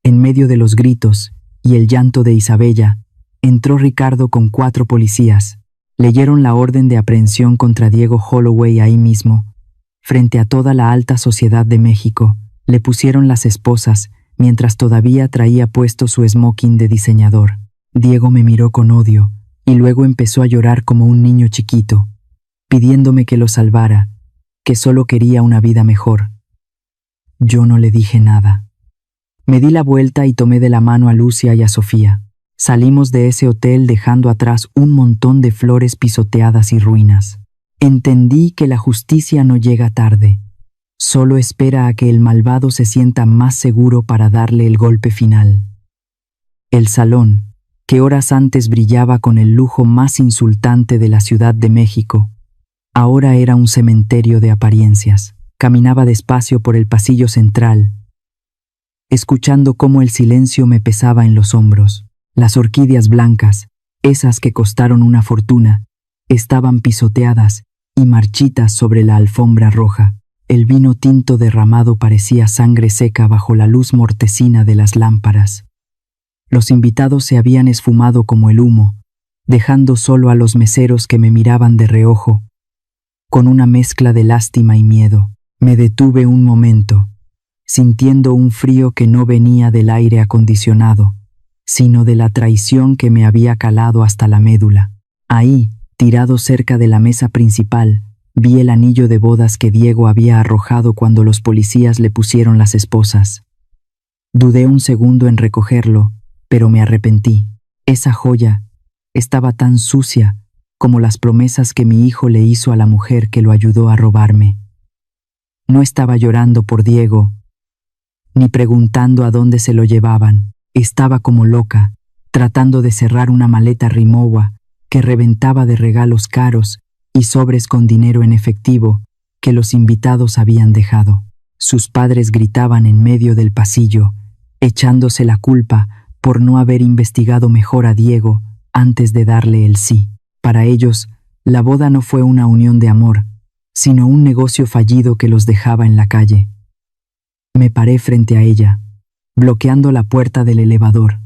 En medio de los gritos y el llanto de Isabella, entró Ricardo con 4 policías. Leyeron la orden de aprehensión contra Diego Holloway ahí mismo, frente a toda la alta sociedad de México. Le pusieron las esposas, mientras todavía traía puesto su smoking de diseñador. Diego me miró con odio, y luego empezó a llorar como un niño chiquito, pidiéndome que lo salvara, que solo quería una vida mejor. Yo no le dije nada. Me di la vuelta y tomé de la mano a Lucia y a Sofía. Salimos de ese hotel dejando atrás un montón de flores pisoteadas y ruinas. Entendí que la justicia no llega tarde. Solo espera a que el malvado se sienta más seguro para darle el golpe final. El salón, que horas antes brillaba con el lujo más insultante de la Ciudad de México, ahora era un cementerio de apariencias. Caminaba despacio por el pasillo central, escuchando cómo el silencio me pesaba en los hombros. Las orquídeas blancas, esas que costaron una fortuna, estaban pisoteadas y marchitas sobre la alfombra roja. El vino tinto derramado parecía sangre seca bajo la luz mortecina de las lámparas. Los invitados se habían esfumado como el humo, dejando solo a los meseros que me miraban de reojo, con una mezcla de lástima y miedo. Me detuve un momento, sintiendo un frío que no venía del aire acondicionado, sino de la traición que me había calado hasta la médula. Ahí, tirado cerca de la mesa principal, vi el anillo de bodas que Diego había arrojado cuando los policías le pusieron las esposas. Dudé un segundo en recogerlo, pero me arrepentí. Esa joya estaba tan sucia como las promesas que mi hijo le hizo a la mujer que lo ayudó a robarme. No estaba llorando por Diego, ni preguntando a dónde se lo llevaban. Estaba como loca, tratando de cerrar una maleta Rimowa que reventaba de regalos caros y sobres con dinero en efectivo que los invitados habían dejado. Sus padres gritaban en medio del pasillo, echándose la culpa por no haber investigado mejor a Diego antes de darle el sí. Para ellos, la boda no fue una unión de amor, sino un negocio fallido que los dejaba en la calle. Me paré frente a ella, bloqueando la puerta del elevador.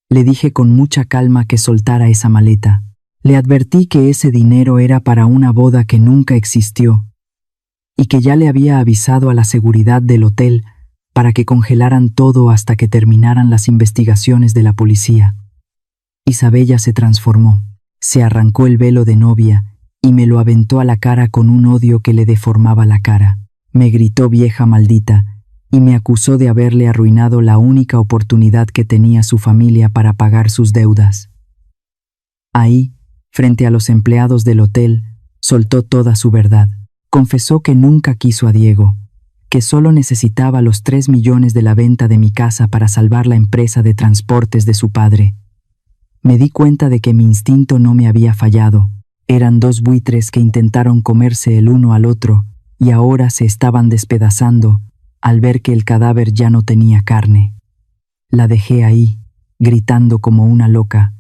Le dije con mucha calma que soltara esa maleta. Le advertí que ese dinero era para una boda que nunca existió y que ya le había avisado a la seguridad del hotel para que congelaran todo hasta que terminaran las investigaciones de la policía. Isabella se transformó, se arrancó el velo de novia y me lo aventó a la cara con un odio que le deformaba la cara. Me gritó vieja maldita y me acusó de haberle arruinado la única oportunidad que tenía su familia para pagar sus deudas. Ahí, frente a los empleados del hotel, soltó toda su verdad. Confesó que nunca quiso a Diego, que solo necesitaba los 3 millones de la venta de mi casa para salvar la empresa de transportes de su padre. Me di cuenta de que mi instinto no me había fallado. Eran 2 buitres que intentaron comerse el uno al otro y ahora se estaban despedazando al ver que el cadáver ya no tenía carne. La dejé ahí, gritando como una loca,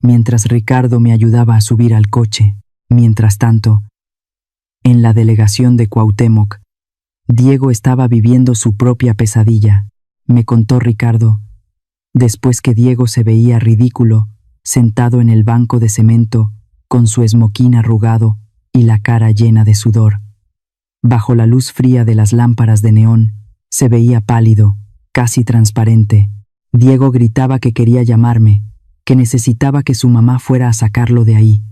mientras Ricardo me ayudaba a subir al coche. Mientras tanto, en la delegación de Cuauhtémoc, Diego estaba viviendo su propia pesadilla. Me contó Ricardo, después que Diego se veía ridículo, sentado en el banco de cemento, con su esmoquín arrugado y la cara llena de sudor. Bajo la luz fría de las lámparas de neón, se veía pálido, casi transparente. Diego gritaba que quería llamarme, que necesitaba que su mamá fuera a sacarlo de ahí.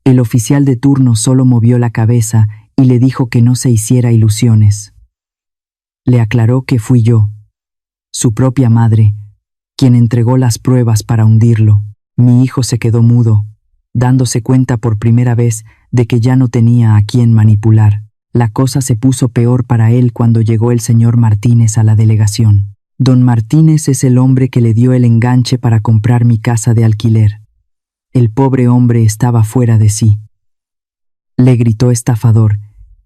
El oficial de turno solo movió la cabeza y le dijo que no se hiciera ilusiones. Le aclaró que fui yo, su propia madre, quien entregó las pruebas para hundirlo. Mi hijo se quedó mudo, dándose cuenta por primera vez de que ya no tenía a quién manipular. La cosa se puso peor para él cuando llegó el señor Martínez a la delegación. Don Martínez es el hombre que le dio el enganche para comprar mi casa de alquiler. El pobre hombre estaba fuera de sí. Le gritó estafador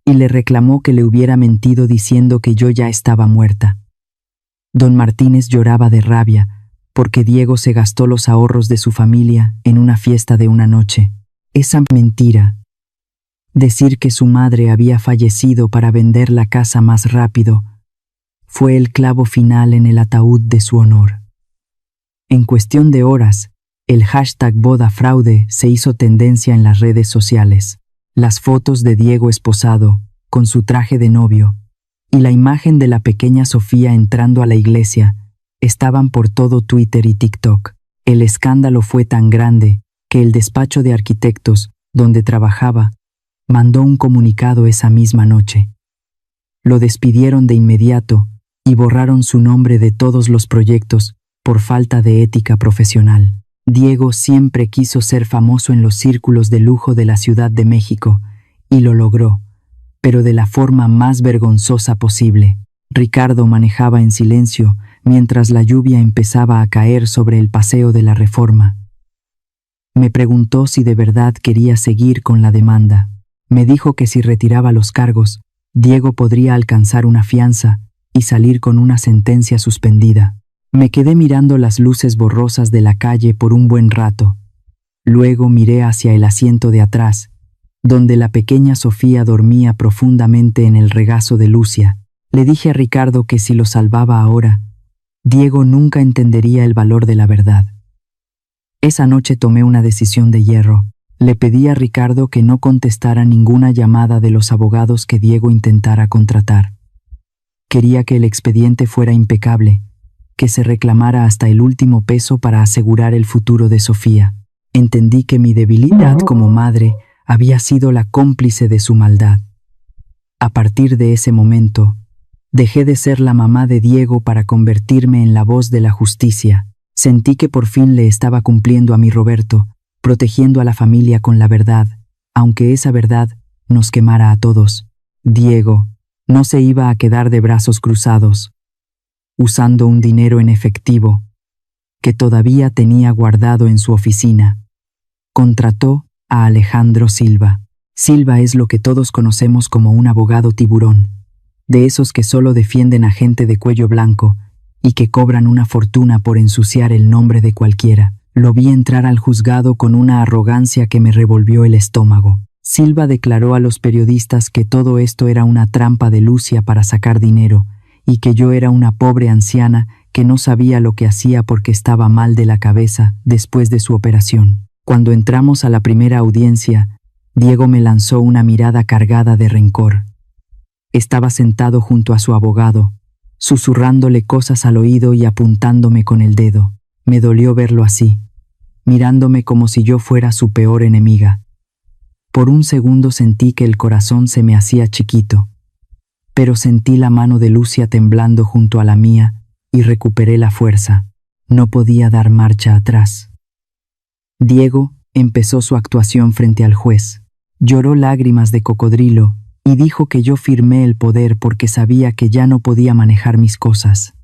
y le reclamó que le hubiera mentido diciendo que yo ya estaba muerta. Don Martínez lloraba de rabia porque Diego se gastó los ahorros de su familia en una fiesta de una noche. Esa mentira, decir que su madre había fallecido para vender la casa más rápido, fue el clavo final en el ataúd de su honor. En cuestión de horas, el hashtag #BodaFraude se hizo tendencia en las redes sociales. Las fotos de Diego esposado, con su traje de novio, y la imagen de la pequeña Sofía entrando a la iglesia, estaban por todo Twitter y TikTok. El escándalo fue tan grande que el despacho de arquitectos, donde trabajaba, mandó un comunicado esa misma noche. Lo despidieron de inmediato y borraron su nombre de todos los proyectos por falta de ética profesional. Diego siempre quiso ser famoso en los círculos de lujo de la Ciudad de México y lo logró, pero de la forma más vergonzosa posible. Ricardo manejaba en silencio mientras la lluvia empezaba a caer sobre el Paseo de la Reforma. Me preguntó si de verdad quería seguir con la demanda. Me dijo que si retiraba los cargos, Diego podría alcanzar una fianza y salir con una sentencia suspendida. Me quedé mirando las luces borrosas de la calle por un buen rato. Luego miré hacia el asiento de atrás, donde la pequeña Sofía dormía profundamente en el regazo de Lucia. Le dije a Ricardo que si lo salvaba ahora, Diego nunca entendería el valor de la verdad. Esa noche tomé una decisión de hierro. Le pedí a Ricardo que no contestara ninguna llamada de los abogados que Diego intentara contratar. Quería que el expediente fuera impecable, que se reclamara hasta el último peso para asegurar el futuro de Sofía. Entendí que mi debilidad como madre había sido la cómplice de su maldad. A partir de ese momento, dejé de ser la mamá de Diego para convertirme en la voz de la justicia. Sentí que por fin le estaba cumpliendo a mi Roberto, protegiendo a la familia con la verdad, aunque esa verdad nos quemara a todos. Diego no se iba a quedar de brazos cruzados, usando un dinero en efectivo que todavía tenía guardado en su oficina. Contrató a Alejandro Silva. Silva es lo que todos conocemos como un abogado tiburón, de esos que solo defienden a gente de cuello blanco y que cobran una fortuna por ensuciar el nombre de cualquiera. Lo vi entrar al juzgado con una arrogancia que me revolvió el estómago. Silva declaró a los periodistas que todo esto era una trampa de Lucia para sacar dinero y que yo era una pobre anciana que no sabía lo que hacía porque estaba mal de la cabeza después de su operación. Cuando entramos a la primera audiencia, Diego me lanzó una mirada cargada de rencor. Estaba sentado junto a su abogado, susurrándole cosas al oído y apuntándome con el dedo. Me dolió verlo así, mirándome como si yo fuera su peor enemiga. Por un segundo sentí que el corazón se me hacía chiquito, pero sentí la mano de Lucia temblando junto a la mía y recuperé la fuerza. No podía dar marcha atrás. Diego empezó su actuación frente al juez. Lloró lágrimas de cocodrilo y dijo que yo firmé el poder porque sabía que ya no podía manejar mis cosas.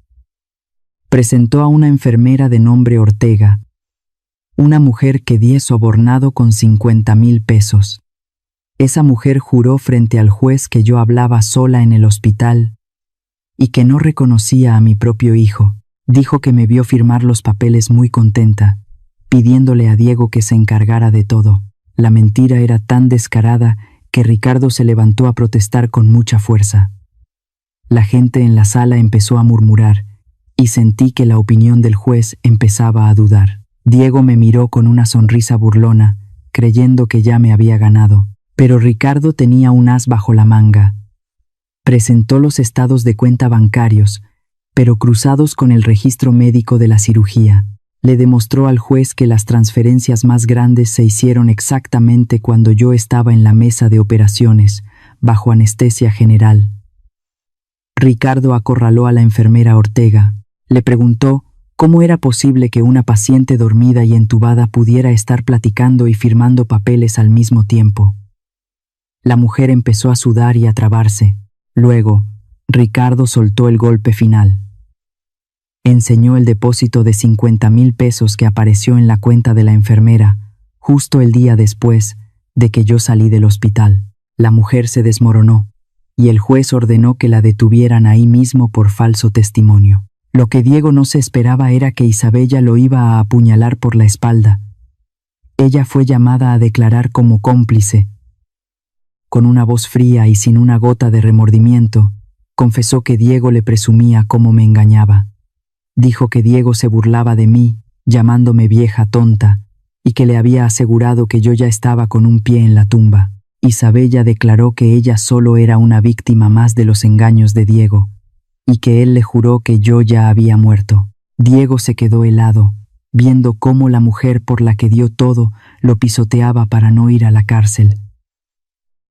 Presentó a una enfermera de nombre Ortega, una mujer que di sobornado con 50,000 pesos. Esa mujer juró frente al juez que yo hablaba sola en el hospital y que no reconocía a mi propio hijo. Dijo que me vio firmar los papeles muy contenta, pidiéndole a Diego que se encargara de todo. La mentira era tan descarada que Ricardo se levantó a protestar con mucha fuerza. La gente en la sala empezó a murmurar y sentí que la opinión del juez empezaba a dudar. Diego me miró con una sonrisa burlona, creyendo que ya me había ganado. Pero Ricardo tenía un as bajo la manga. Presentó los estados de cuenta bancarios, pero cruzados con el registro médico de la cirugía. Le demostró al juez que las transferencias más grandes se hicieron exactamente cuando yo estaba en la mesa de operaciones, bajo anestesia general. Ricardo acorraló a la enfermera Ortega. Le preguntó cómo era posible que una paciente dormida y entubada pudiera estar platicando y firmando papeles al mismo tiempo. La mujer empezó a sudar y a trabarse. Luego, Ricardo soltó el golpe final. Enseñó el depósito de 50,000 pesos que apareció en la cuenta de la enfermera, justo el día después de que yo salí del hospital. La mujer se desmoronó, y el juez ordenó que la detuvieran ahí mismo por falso testimonio. Lo que Diego no se esperaba era que Isabella lo iba a apuñalar por la espalda. Ella fue llamada a declarar como cómplice. Con una voz fría y sin una gota de remordimiento, confesó que Diego le presumía cómo me engañaba. Dijo que Diego se burlaba de mí, llamándome vieja tonta, y que le había asegurado que yo ya estaba con un pie en la tumba. Isabella declaró que ella solo era una víctima más de los engaños de Diego, y que él le juró que yo ya había muerto. Diego se quedó helado, viendo cómo la mujer por la que dio todo lo pisoteaba para no ir a la cárcel.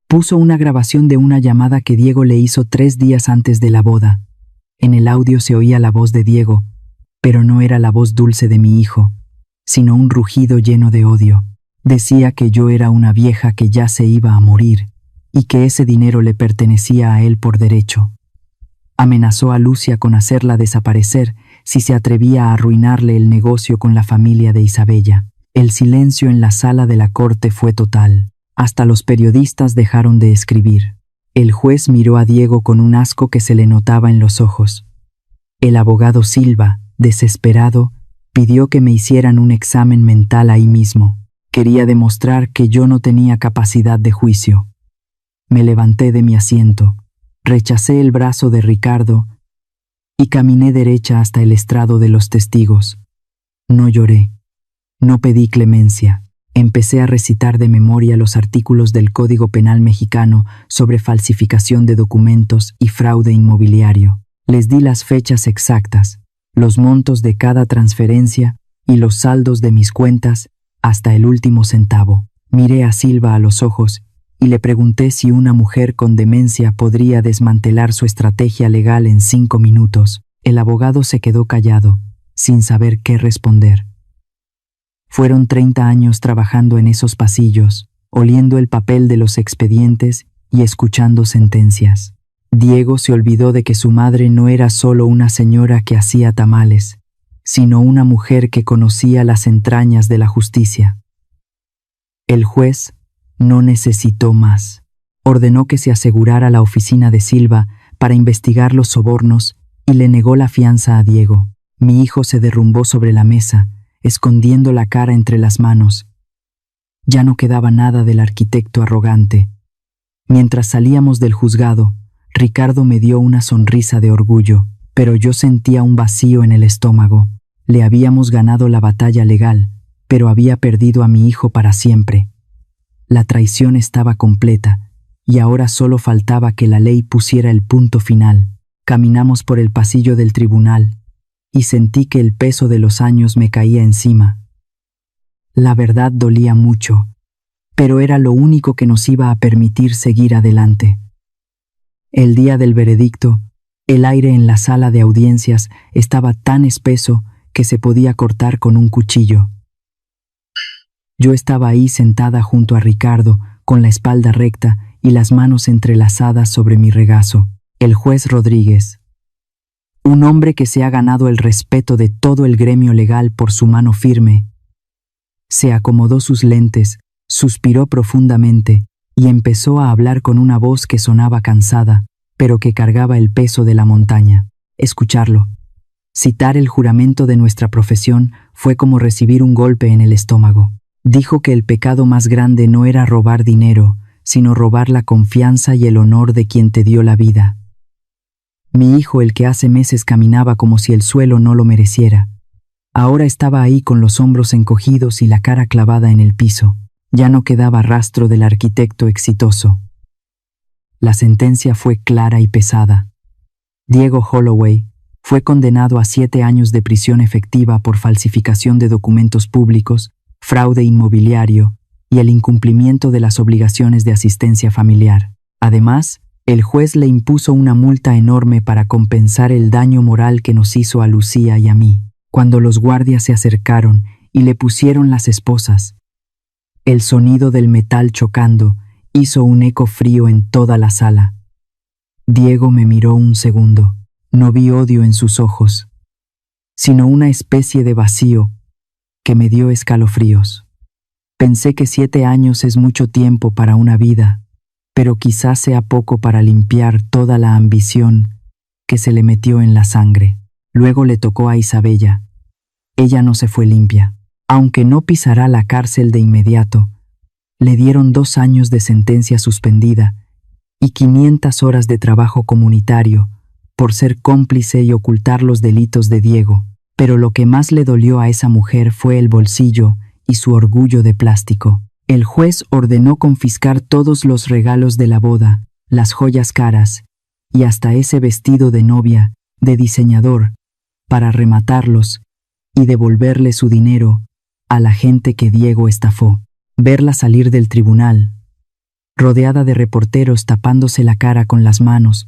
Puso una grabación de una llamada que Diego le hizo 3 días antes de la boda. En el audio se oía la voz de Diego, pero no era la voz dulce de mi hijo, sino un rugido lleno de odio. Decía que yo era una vieja que ya se iba a morir y que ese dinero le pertenecía a él por derecho. Amenazó a Lucia con hacerla desaparecer si se atrevía a arruinarle el negocio con la familia de Isabella. El silencio en la sala de la corte fue total. Hasta los periodistas dejaron de escribir. El juez miró a Diego con un asco que se le notaba en los ojos. El abogado Silva, desesperado, pidió que me hicieran un examen mental ahí mismo. Quería demostrar que yo no tenía capacidad de juicio. Me levanté de mi asiento, rechacé el brazo de Ricardo y caminé derecha hasta el estrado de los testigos. No lloré, no pedí clemencia. Empecé a recitar de memoria los artículos del Código Penal mexicano sobre falsificación de documentos y fraude inmobiliario. Les di las fechas exactas, los montos de cada transferencia y los saldos de mis cuentas hasta el último centavo. Miré a Silva a los ojos y le pregunté si una mujer con demencia podría desmantelar su estrategia legal en 5 minutos. El abogado se quedó callado, sin saber qué responder. Fueron 30 años trabajando en esos pasillos, oliendo el papel de los expedientes y escuchando sentencias. Diego se olvidó de que su madre no era solo una señora que hacía tamales, sino una mujer que conocía las entrañas de la justicia. El juez no necesitó más. Ordenó que se asegurara la oficina de Silva para investigar los sobornos y le negó la fianza a Diego. Mi hijo se derrumbó sobre la mesa, escondiendo la cara entre las manos. Ya no quedaba nada del arquitecto arrogante. Mientras salíamos del juzgado, Ricardo me dio una sonrisa de orgullo, pero yo sentía un vacío en el estómago. Le habíamos ganado la batalla legal, pero había perdido a mi hijo para siempre. La traición estaba completa, y ahora solo faltaba que la ley pusiera el punto final. Caminamos por el pasillo del tribunal, y sentí que el peso de los años me caía encima. La verdad dolía mucho, pero era lo único que nos iba a permitir seguir adelante. El día del veredicto, el aire en la sala de audiencias estaba tan espeso que se podía cortar con un cuchillo. Yo estaba ahí sentada junto a Ricardo, con la espalda recta y las manos entrelazadas sobre mi regazo. El juez Rodríguez, un hombre que se ha ganado el respeto de todo el gremio legal por su mano firme, se acomodó sus lentes, suspiró profundamente y empezó a hablar con una voz que sonaba cansada, pero que cargaba el peso de la montaña. Escucharlo, citar el juramento de nuestra profesión fue como recibir un golpe en el estómago. Dijo que el pecado más grande no era robar dinero, sino robar la confianza y el honor de quien te dio la vida. Mi hijo, el que hace meses caminaba como si el suelo no lo mereciera, ahora estaba ahí con los hombros encogidos y la cara clavada en el piso. Ya no quedaba rastro del arquitecto exitoso. La sentencia fue clara y pesada. Diego Holloway fue condenado a 7 años de prisión efectiva por falsificación de documentos públicos, fraude inmobiliario y el incumplimiento de las obligaciones de asistencia familiar. Además, el juez le impuso una multa enorme para compensar el daño moral que nos hizo a Lucía y a mí. Cuando los guardias se acercaron y le pusieron las esposas, el sonido del metal chocando Hizo un eco frío en toda la sala. Diego me miró un segundo. No vi odio en sus ojos, sino una especie de vacío que me dio escalofríos. Pensé que 7 años es mucho tiempo para una vida, pero quizás sea poco para limpiar toda la ambición que se le metió en la sangre. Luego le tocó a Isabella. Ella no se fue limpia. Aunque no pisará la cárcel de inmediato, le dieron 2 años de sentencia suspendida y 500 horas de trabajo comunitario por ser cómplice y ocultar los delitos de Diego. Pero lo que más le dolió a esa mujer fue el bolsillo y su orgullo de plástico. El juez ordenó confiscar todos los regalos de la boda, las joyas caras y hasta ese vestido de novia, de diseñador, para rematarlos y devolverle su dinero a la gente que Diego estafó. Verla salir del tribunal, rodeada de reporteros tapándose la cara con las manos,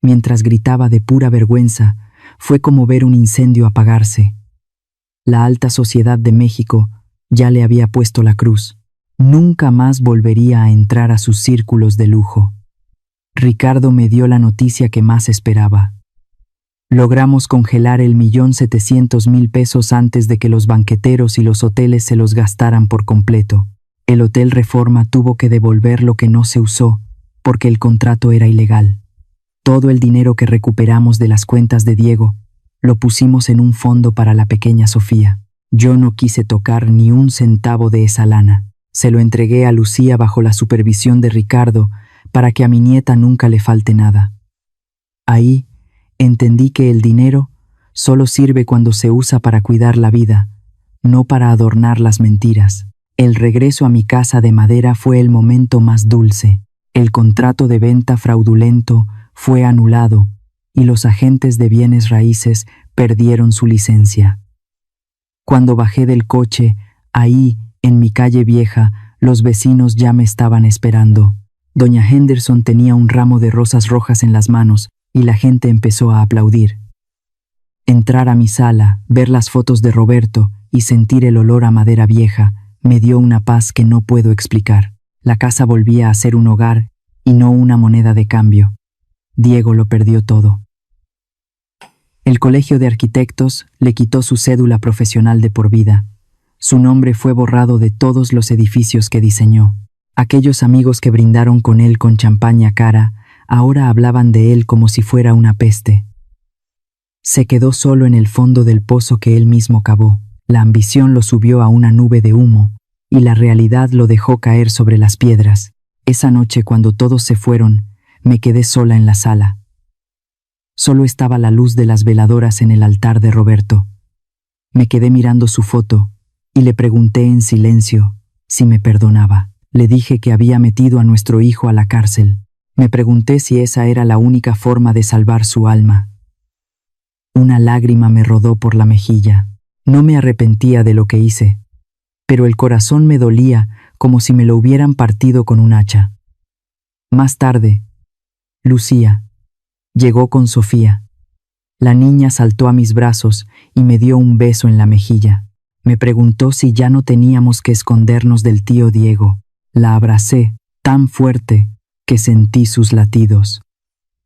mientras gritaba de pura vergüenza, fue como ver un incendio apagarse. La alta sociedad de México ya le había puesto la cruz. Nunca más volvería a entrar a sus círculos de lujo. Ricardo me dio la noticia que más esperaba. Logramos congelar el 1.700.000 pesos antes de que los banqueteros y los hoteles se los gastaran por completo. El Hotel Reforma tuvo que devolver lo que no se usó, porque el contrato era ilegal. Todo el dinero que recuperamos de las cuentas de Diego lo pusimos en un fondo para la pequeña Sofía. Yo no quise tocar ni un centavo de esa lana. Se lo entregué a Lucía bajo la supervisión de Ricardo para que a mi nieta nunca le falte nada. Ahí entendí que el dinero solo sirve cuando se usa para cuidar la vida, no para adornar las mentiras. El regreso a mi casa de madera fue el momento más dulce. El contrato de venta fraudulento fue anulado y los agentes de bienes raíces perdieron su licencia. Cuando bajé del coche, ahí, en mi calle vieja, los vecinos ya me estaban esperando. Doña Henderson tenía un ramo de rosas rojas en las manos y la gente empezó a aplaudir. Entrar a mi sala, ver las fotos de Roberto y sentir el olor a madera vieja me dio una paz que no puedo explicar. La casa volvía a ser un hogar y no una moneda de cambio. Diego lo perdió todo. El Colegio de Arquitectos le quitó su cédula profesional de por vida. Su nombre fue borrado de todos los edificios que diseñó. Aquellos amigos que brindaron con él con champaña cara, ahora hablaban de él como si fuera una peste. Se quedó solo en el fondo del pozo que él mismo cavó. La ambición lo subió a una nube de humo, y la realidad lo dejó caer sobre las piedras. Esa noche, cuando todos se fueron, me quedé sola en la sala. Solo estaba la luz de las veladoras en el altar de Roberto. Me quedé mirando su foto y le pregunté en silencio si me perdonaba. Le dije que había metido a nuestro hijo a la cárcel. Me pregunté si esa era la única forma de salvar su alma. Una lágrima me rodó por la mejilla. No me arrepentía de lo que hice, pero el corazón me dolía como si me lo hubieran partido con un hacha. Más tarde, Lucía llegó con Sofía. La niña saltó a mis brazos y me dio un beso en la mejilla. Me preguntó si ya no teníamos que escondernos del tío Diego. La abracé tan fuerte que sentí sus latidos.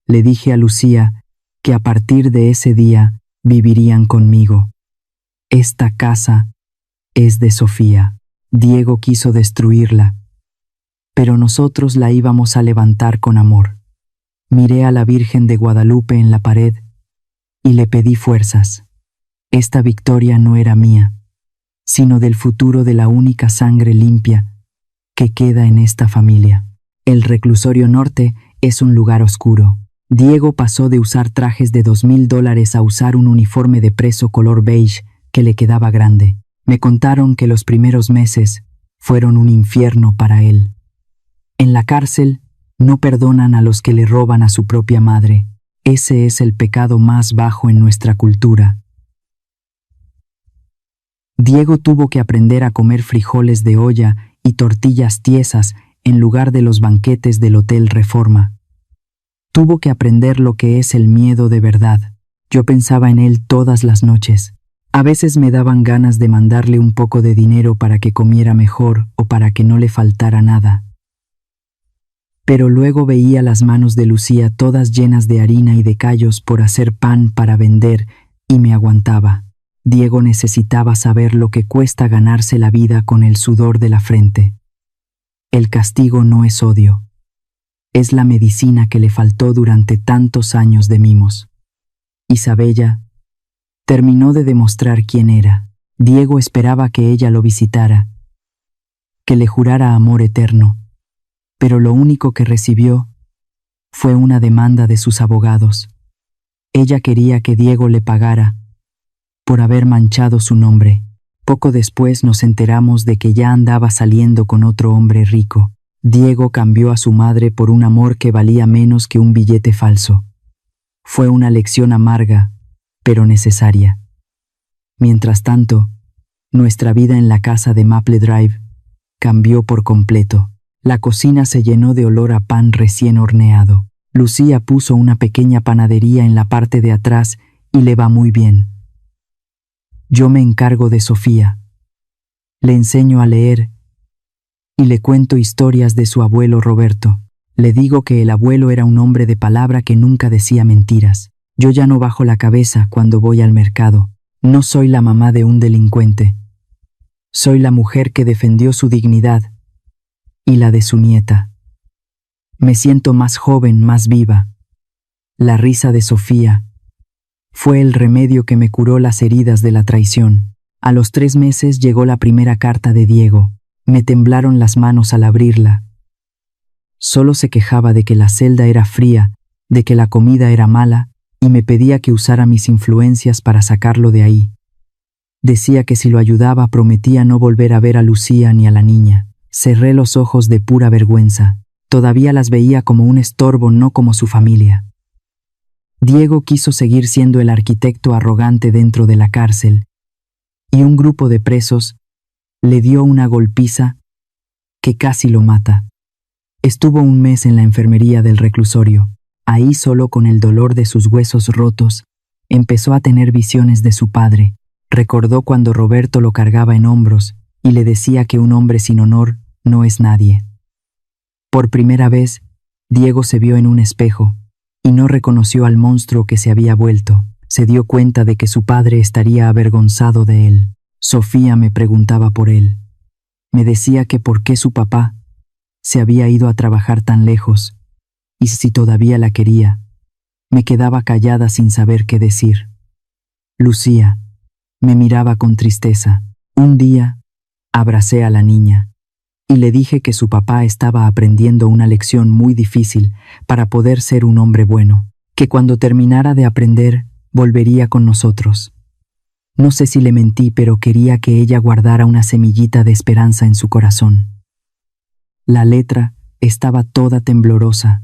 Le dije a Lucía que a partir de ese día vivirían conmigo. Esta casa es de Sofía. Diego quiso destruirla, pero nosotros la íbamos a levantar con amor. Miré a la Virgen de Guadalupe en la pared y le pedí fuerzas. Esta victoria no era mía, sino del futuro de la única sangre limpia que queda en esta familia. El reclusorio norte es un lugar oscuro. Diego pasó de usar trajes de $2,000 a usar un uniforme de preso color beige que le quedaba grande. Me contaron que los primeros meses fueron un infierno para él. En la cárcel no perdonan a los que le roban a su propia madre. Ese es el pecado más bajo en nuestra cultura. Diego tuvo que aprender a comer frijoles de olla y tortillas tiesas en lugar de los banquetes del Hotel Reforma. Tuvo que aprender lo que es el miedo de verdad. Yo pensaba en él todas las noches. A veces me daban ganas de mandarle un poco de dinero para que comiera mejor o para que no le faltara nada. Pero luego veía las manos de Lucía todas llenas de harina y de callos por hacer pan para vender y me aguantaba. Diego necesitaba saber lo que cuesta ganarse la vida con el sudor de la frente. El castigo no es odio. Es la medicina que le faltó durante tantos años de mimos. Isabella terminó de demostrar quién era. Diego esperaba que ella lo visitara, que le jurara amor eterno, pero lo único que recibió fue una demanda de sus abogados. Ella quería que Diego le pagara por haber manchado su nombre. Poco después nos enteramos de que ya andaba saliendo con otro hombre rico. Diego cambió a su madre por un amor que valía menos que un billete falso. Fue una lección amarga, pero necesaria. Mientras tanto, nuestra vida en la casa de Maple Drive cambió por completo. La cocina se llenó de olor a pan recién horneado. Lucía puso una pequeña panadería en la parte de atrás y le va muy bien. Yo me encargo de Sofía. Le enseño a leer y le cuento historias de su abuelo Roberto. Le digo que el abuelo era un hombre de palabra que nunca decía mentiras. Yo ya no bajo la cabeza cuando voy al mercado. No soy la mamá de un delincuente. Soy la mujer que defendió su dignidad y la de su nieta. Me siento más joven, más viva. La risa de Sofía fue el remedio que me curó las heridas de la traición. A los 3 meses llegó la primera carta de Diego. Me temblaron las manos al abrirla. Solo se quejaba de que la celda era fría, de que la comida era mala, y me pedía que usara mis influencias para sacarlo de ahí. Decía que si lo ayudaba prometía no volver a ver a Lucía ni a la niña. Cerré los ojos de pura vergüenza. Todavía las veía como un estorbo, no como su familia. Diego quiso seguir siendo el arquitecto arrogante dentro de la cárcel, y un grupo de presos le dio una golpiza que casi lo mata. Estuvo 1 mes en la enfermería del reclusorio. Ahí, solo con el dolor de sus huesos rotos, empezó a tener visiones de su padre. Recordó cuando Roberto lo cargaba en hombros y le decía que un hombre sin honor no es nadie. Por primera vez, Diego se vio en un espejo y no reconoció al monstruo que se había vuelto. Se dio cuenta de que su padre estaría avergonzado de él. Sofía me preguntaba por él. Me decía que por qué su papá se había ido a trabajar tan lejos, y si todavía la quería. Me quedaba callada sin saber qué decir. Lucía me miraba con tristeza. Un día, abracé a la niña y le dije que su papá estaba aprendiendo una lección muy difícil para poder ser un hombre bueno, que cuando terminara de aprender, volvería con nosotros. No sé si le mentí, pero quería que ella guardara una semillita de esperanza en su corazón. La letra estaba toda temblorosa.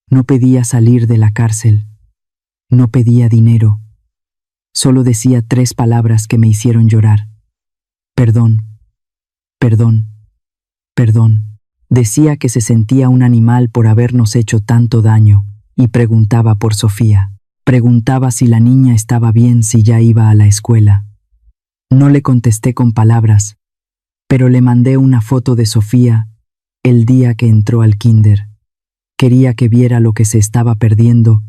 No pedía salir de la cárcel. No pedía dinero. Solo decía 3 palabras que me hicieron llorar. Perdón, perdón, perdón. Decía que se sentía un animal por habernos hecho tanto daño y preguntaba por Sofía. Preguntaba si la niña estaba bien, si ya iba a la escuela. No le contesté con palabras, pero le mandé una foto de Sofía el día que entró al kinder. Quería que viera lo que se estaba perdiendo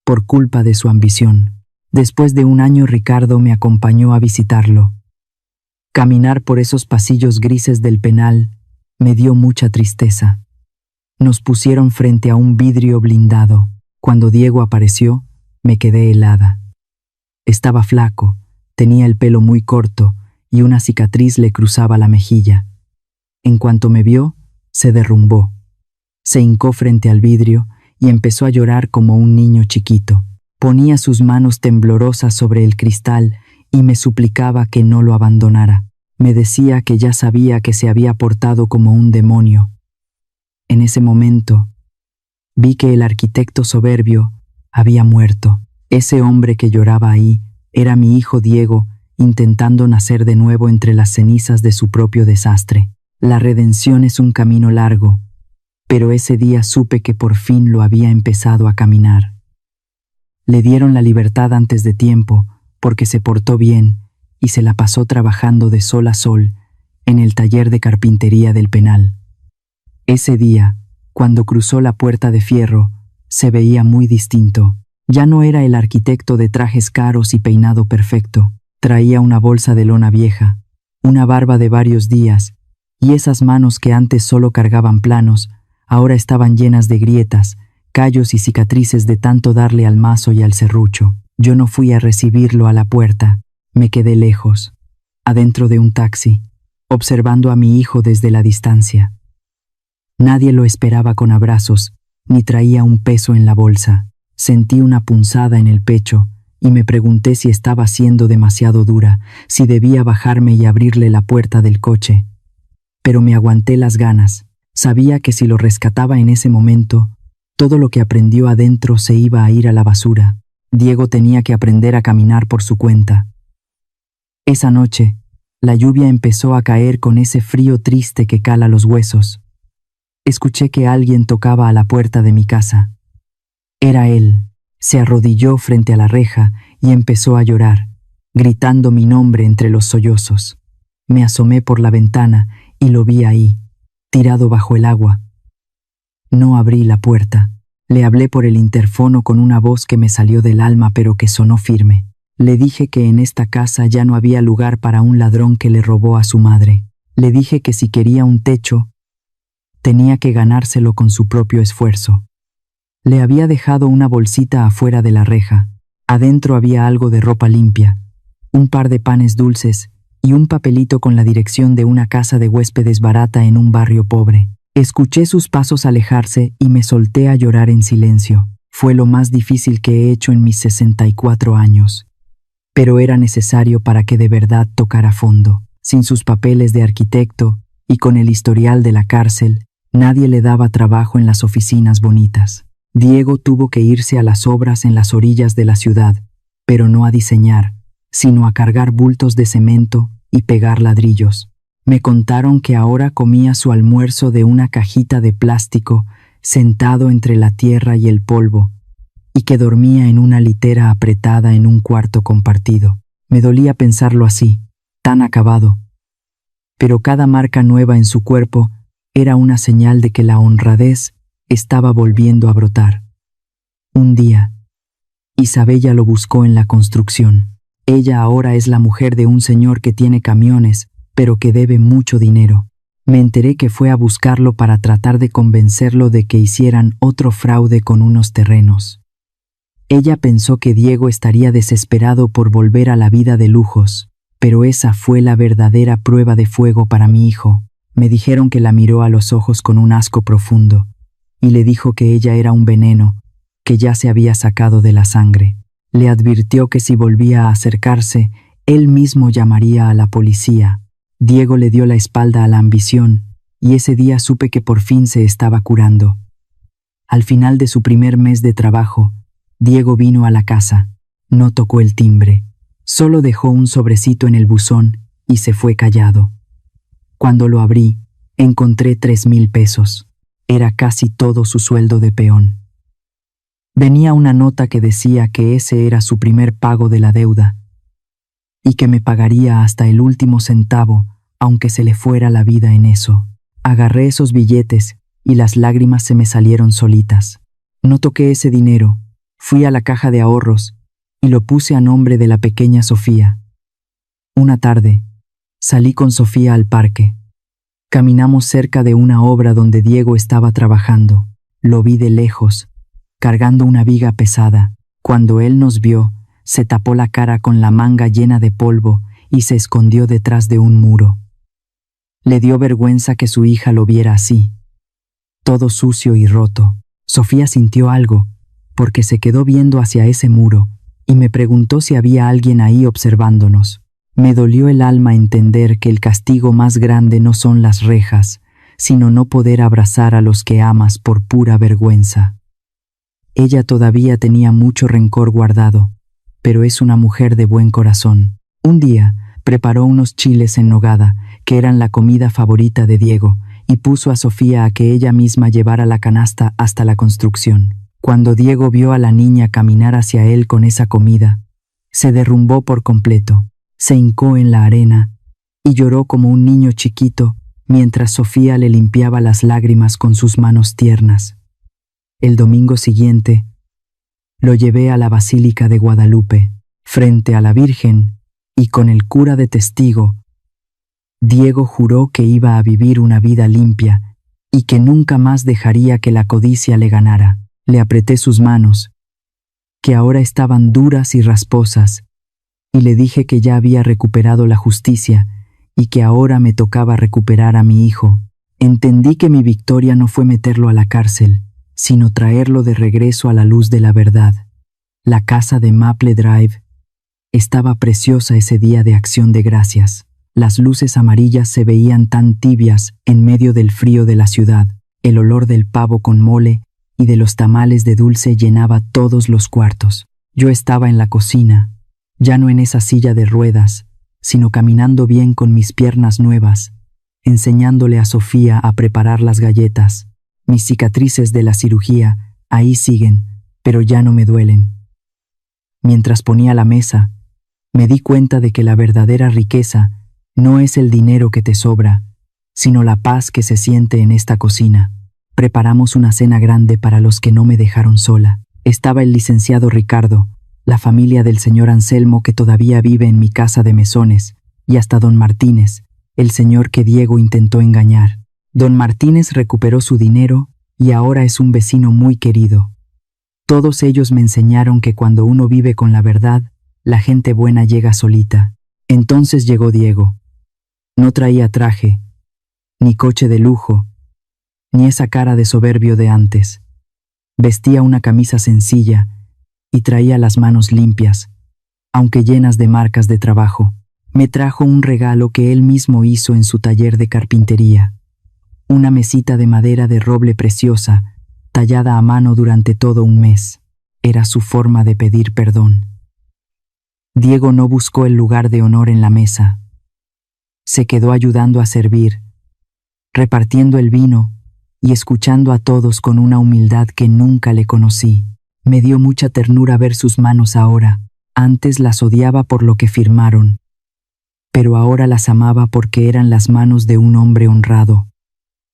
por culpa de su ambición. Después de 1 año, Ricardo me acompañó a visitarlo. Caminar por esos pasillos grises del penal me dio mucha tristeza. Nos pusieron frente a un vidrio blindado. Cuando Diego apareció, me quedé helada. Estaba flaco, tenía el pelo muy corto y una cicatriz le cruzaba la mejilla. En cuanto me vio, se derrumbó. Se hincó frente al vidrio y empezó a llorar como un niño chiquito. Ponía sus manos temblorosas sobre el cristal y me suplicaba que no lo abandonara. Me decía que ya sabía que se había portado como un demonio. En ese momento, vi que el arquitecto soberbio había muerto. Ese hombre que lloraba ahí era mi hijo Diego, intentando nacer de nuevo entre las cenizas de su propio desastre. La redención es un camino largo, pero ese día supe que por fin lo había empezado a caminar. Le dieron la libertad antes de tiempo porque se portó bien y se la pasó trabajando de sol a sol en el taller de carpintería del penal. Ese día, Cuando cruzó la puerta de fierro, se veía muy distinto. Ya no era el arquitecto de trajes caros y peinado perfecto. Traía una bolsa de lona vieja, una barba de varios días, y esas manos que antes solo cargaban planos, ahora estaban llenas de grietas, callos y cicatrices de tanto darle al mazo y al serrucho. Yo no fui a recibirlo a la puerta, me quedé lejos, adentro de un taxi, observando a mi hijo desde la distancia. Nadie lo esperaba con abrazos, ni traía un peso en la bolsa. Sentí una punzada en el pecho y me pregunté si estaba siendo demasiado dura, si debía bajarme y abrirle la puerta del coche. Pero me aguanté las ganas. Sabía que si lo rescataba en ese momento, todo lo que aprendió adentro se iba a ir a la basura. Diego tenía que aprender a caminar por su cuenta. Esa noche, la lluvia empezó a caer con ese frío triste que cala los huesos. Escuché que alguien tocaba a la puerta de mi casa. Era él. Se arrodilló frente a la reja y empezó a llorar, gritando mi nombre entre los sollozos. Me asomé por la ventana y lo vi ahí, tirado bajo el agua. No abrí la puerta. Le hablé por el interfono con una voz que me salió del alma pero que sonó firme. Le dije que en esta casa ya no había lugar para un ladrón que le robó a su madre. Le dije que si quería un techo, tenía que ganárselo con su propio esfuerzo. Le había dejado una bolsita afuera de la reja. Adentro había algo de ropa limpia, un par de panes dulces y un papelito con la dirección de una casa de huéspedes barata en un barrio pobre. Escuché sus pasos alejarse y me solté a llorar en silencio. Fue lo más difícil que he hecho en mis 64 años. Pero era necesario para que de verdad tocara fondo. Sin sus papeles de arquitecto y con el historial de la cárcel, nadie le daba trabajo en las oficinas bonitas. Diego tuvo que irse a las obras en las orillas de la ciudad, pero no a diseñar, sino a cargar bultos de cemento y pegar ladrillos. Me contaron que ahora comía su almuerzo de una cajita de plástico sentado entre la tierra y el polvo, y que dormía en una litera apretada en un cuarto compartido. Me dolía pensarlo así, tan acabado. Pero cada marca nueva en su cuerpo era una señal de que la honradez estaba volviendo a brotar. Un día, Isabella lo buscó en la construcción. Ella ahora es la mujer de un señor que tiene camiones, pero que debe mucho dinero. Me enteré que fue a buscarlo para tratar de convencerlo de que hicieran otro fraude con unos terrenos. Ella pensó que Diego estaría desesperado por volver a la vida de lujos, pero esa fue la verdadera prueba de fuego para mi hijo. Me dijeron que la miró a los ojos con un asco profundo, y le dijo que ella era un veneno que ya se había sacado de la sangre. Le advirtió que si volvía a acercarse, él mismo llamaría a la policía. Diego le dio la espalda a la ambición, y ese día supe que por fin se estaba curando. Al final de su primer mes de trabajo, Diego vino a la casa. No tocó el timbre, solo dejó un sobrecito en el buzón y se fue callado. Cuando lo abrí, encontré 3,000 pesos. Era casi todo su sueldo de peón. Venía una nota que decía que ese era su primer pago de la deuda y que me pagaría hasta el último centavo, aunque se le fuera la vida en eso. Agarré esos billetes y las lágrimas se me salieron solitas. No toqué ese dinero, fui a la caja de ahorros y lo puse a nombre de la pequeña Sofía. Una tarde, salí con Sofía al parque. Caminamos cerca de una obra donde Diego estaba trabajando. Lo vi de lejos, cargando una viga pesada. Cuando él nos vio, se tapó la cara con la manga llena de polvo y se escondió detrás de un muro. Le dio vergüenza que su hija lo viera así, todo sucio y roto. Sofía sintió algo, porque se quedó viendo hacia ese muro y me preguntó si había alguien ahí observándonos. Me dolió el alma entender que el castigo más grande no son las rejas, sino no poder abrazar a los que amas por pura vergüenza. Ella todavía tenía mucho rencor guardado, pero es una mujer de buen corazón. Un día, preparó unos chiles en nogada, que eran la comida favorita de Diego, y puso a Sofía a que ella misma llevara la canasta hasta la construcción. Cuando Diego vio a la niña caminar hacia él con esa comida, se derrumbó por completo. Se hincó en la arena y lloró como un niño chiquito mientras Sofía le limpiaba las lágrimas con sus manos tiernas. El domingo siguiente, lo llevé a la Basílica de Guadalupe, frente a la Virgen, y con el cura de testigo, Diego juró que iba a vivir una vida limpia y que nunca más dejaría que la codicia le ganara. Le apreté sus manos, que ahora estaban duras y rasposas, y le dije que ya había recuperado la justicia y que ahora me tocaba recuperar a mi hijo. Entendí que mi victoria no fue meterlo a la cárcel, sino traerlo de regreso a la luz de la verdad. La casa de Maple Drive estaba preciosa ese día de Acción de Gracias. Las luces amarillas se veían tan tibias en medio del frío de la ciudad. El olor del pavo con mole y de los tamales de dulce llenaba todos los cuartos. Yo estaba en la cocina, ya no en esa silla de ruedas, sino caminando bien con mis piernas nuevas, enseñándole a Sofía a preparar las galletas. Mis cicatrices de la cirugía ahí siguen, pero ya no me duelen. Mientras ponía la mesa, me di cuenta de que la verdadera riqueza no es el dinero que te sobra, sino la paz que se siente en esta cocina. Preparamos una cena grande para los que no me dejaron sola. Estaba el licenciado Ricardo, la familia del señor Anselmo que todavía vive en mi casa de mesones, y hasta don Martínez, el señor que Diego intentó engañar. Don Martínez recuperó su dinero y ahora es un vecino muy querido. Todos ellos me enseñaron que cuando uno vive con la verdad, la gente buena llega solita. Entonces llegó Diego. No traía traje, ni coche de lujo, ni esa cara de soberbio de antes. Vestía una camisa sencilla y traía las manos limpias, aunque llenas de marcas de trabajo. Me trajo un regalo que él mismo hizo en su taller de carpintería. Una mesita de madera de roble preciosa, tallada a mano durante todo un mes. Era su forma de pedir perdón. Diego no buscó el lugar de honor en la mesa. Se quedó ayudando a servir, repartiendo el vino y escuchando a todos con una humildad que nunca le conocí. Me dio mucha ternura ver sus manos ahora. Antes las odiaba por lo que firmaron, pero ahora las amaba porque eran las manos de un hombre honrado.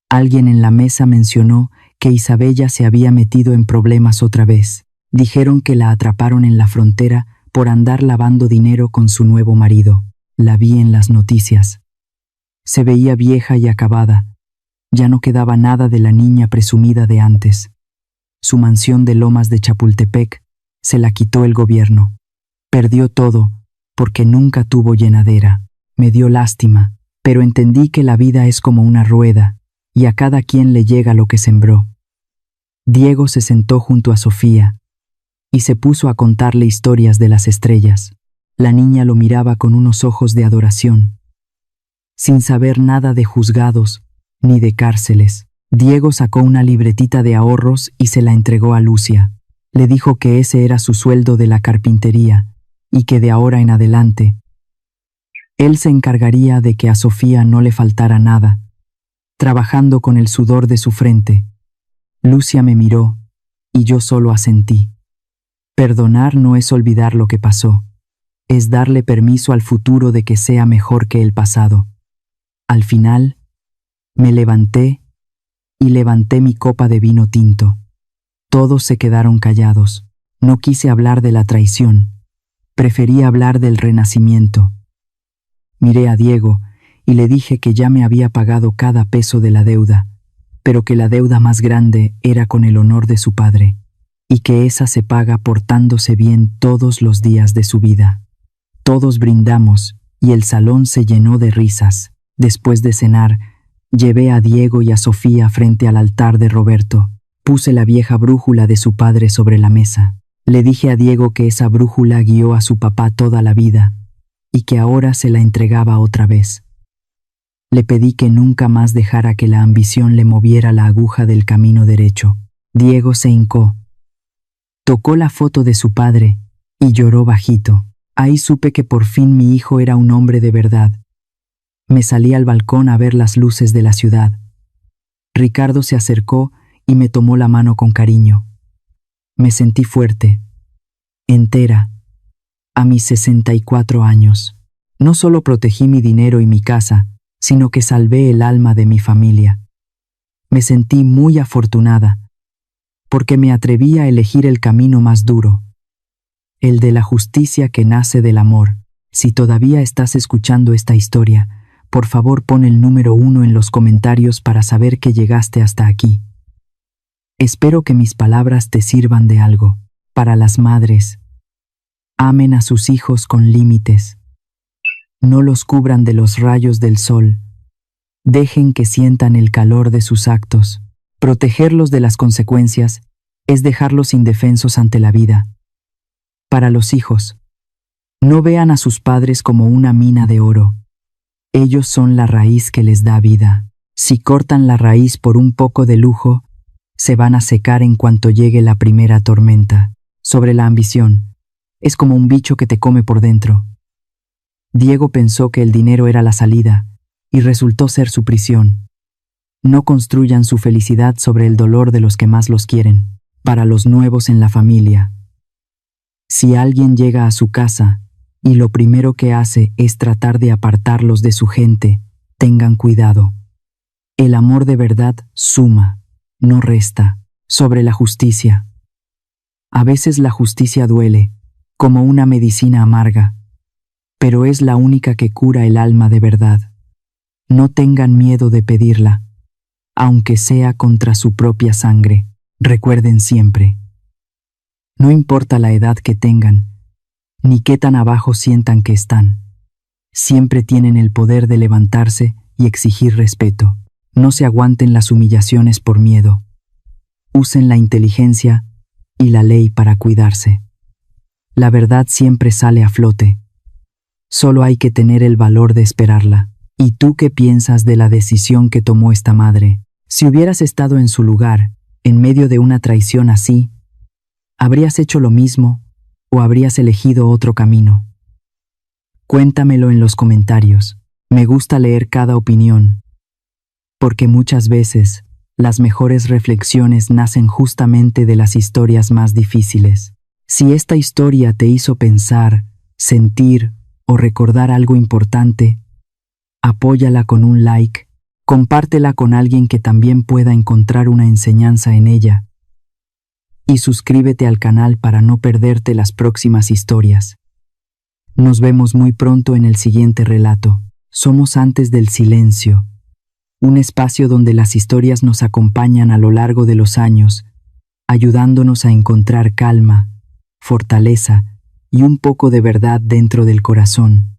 Alguien en la mesa mencionó que Isabella se había metido en problemas otra vez. Dijeron que la atraparon en la frontera por andar lavando dinero con su nuevo marido. La vi en las noticias. Se veía vieja y acabada. Ya no quedaba nada de la niña presumida de antes. Su mansión de Lomas de Chapultepec se la quitó el gobierno. Perdió todo porque nunca tuvo llenadera. Me dio lástima, pero entendí que la vida es como una rueda y a cada quien le llega lo que sembró. Diego se sentó junto a Sofía y se puso a contarle historias de las estrellas. La niña lo miraba con unos ojos de adoración, sin saber nada de juzgados ni de cárceles. Diego sacó una libretita de ahorros y se la entregó a Lucia. Le dijo que ese era su sueldo de la carpintería y que de ahora en adelante él se encargaría de que a Sofía no le faltara nada, trabajando con el sudor de su frente. Lucia me miró y yo solo asentí. Perdonar no es olvidar lo que pasó, es darle permiso al futuro de que sea mejor que el pasado. Al final, me levanté y levanté mi copa de vino tinto. Todos se quedaron callados. No quise hablar de la traición. Preferí hablar del renacimiento. Miré a Diego y le dije que ya me había pagado cada peso de la deuda, pero que la deuda más grande era con el honor de su padre, y que esa se paga portándose bien todos los días de su vida. Todos brindamos y el salón se llenó de risas. Después de cenar, llevé a Diego y a Sofía frente al altar de Roberto. Puse la vieja brújula de su padre sobre la mesa. Le dije a Diego que esa brújula guió a su papá toda la vida y que ahora se la entregaba otra vez. Le pedí que nunca más dejara que la ambición le moviera la aguja del camino derecho. Diego se hincó, tocó la foto de su padre y lloró bajito. Ahí supe que por fin mi hijo era un hombre de verdad. Me salí al balcón a ver las luces de la ciudad. Ricardo se acercó y me tomó la mano con cariño. Me sentí fuerte, entera, a mis 64 años. No solo protegí mi dinero y mi casa, sino que salvé el alma de mi familia. Me sentí muy afortunada, porque me atreví a elegir el camino más duro, el de la justicia que nace del amor. Si todavía estás escuchando esta historia, por favor pon el número 1 en los comentarios para saber que llegaste hasta aquí. Espero que mis palabras te sirvan de algo. Para las madres, amen a sus hijos con límites. No los cubran de los rayos del sol. Dejen que sientan el calor de sus actos. Protegerlos de las consecuencias es dejarlos indefensos ante la vida. Para los hijos, no vean a sus padres como una mina de oro. Ellos son la raíz que les da vida. Si cortan la raíz por un poco de lujo, se van a secar en cuanto llegue la primera tormenta. Sobre la ambición, es como un bicho que te come por dentro. Diego pensó que el dinero era la salida, y resultó ser su prisión. No construyan su felicidad sobre el dolor de los que más los quieren. Para los nuevos en la familia, si alguien llega a su casa y lo primero que hace es tratar de apartarlos de su gente, tengan cuidado. El amor de verdad suma, no resta. Sobre la justicia. A veces la justicia duele, como una medicina amarga, pero es la única que cura el alma de verdad. No tengan miedo de pedirla, aunque sea contra su propia sangre. Recuerden siempre, no importa la edad que tengan, ni qué tan abajo sientan que están, siempre tienen el poder de levantarse y exigir respeto. No se aguanten las humillaciones por miedo. Usen la inteligencia y la ley para cuidarse. La verdad siempre sale a flote. Solo hay que tener el valor de esperarla. ¿Y tú qué piensas de la decisión que tomó esta madre? Si hubieras estado en su lugar, en medio de una traición así, ¿habrías hecho lo mismo o habrías elegido otro camino? Cuéntamelo en los comentarios. Me gusta leer cada opinión, porque muchas veces las mejores reflexiones nacen justamente de las historias más difíciles. Si esta historia te hizo pensar, sentir o recordar algo importante, apóyala con un like, compártela con alguien que también pueda encontrar una enseñanza en ella, y suscríbete al canal para no perderte las próximas historias. Nos vemos muy pronto en el siguiente relato. Somos Antes del Silencio, un espacio donde las historias nos acompañan a lo largo de los años, ayudándonos a encontrar calma, fortaleza y un poco de verdad dentro del corazón.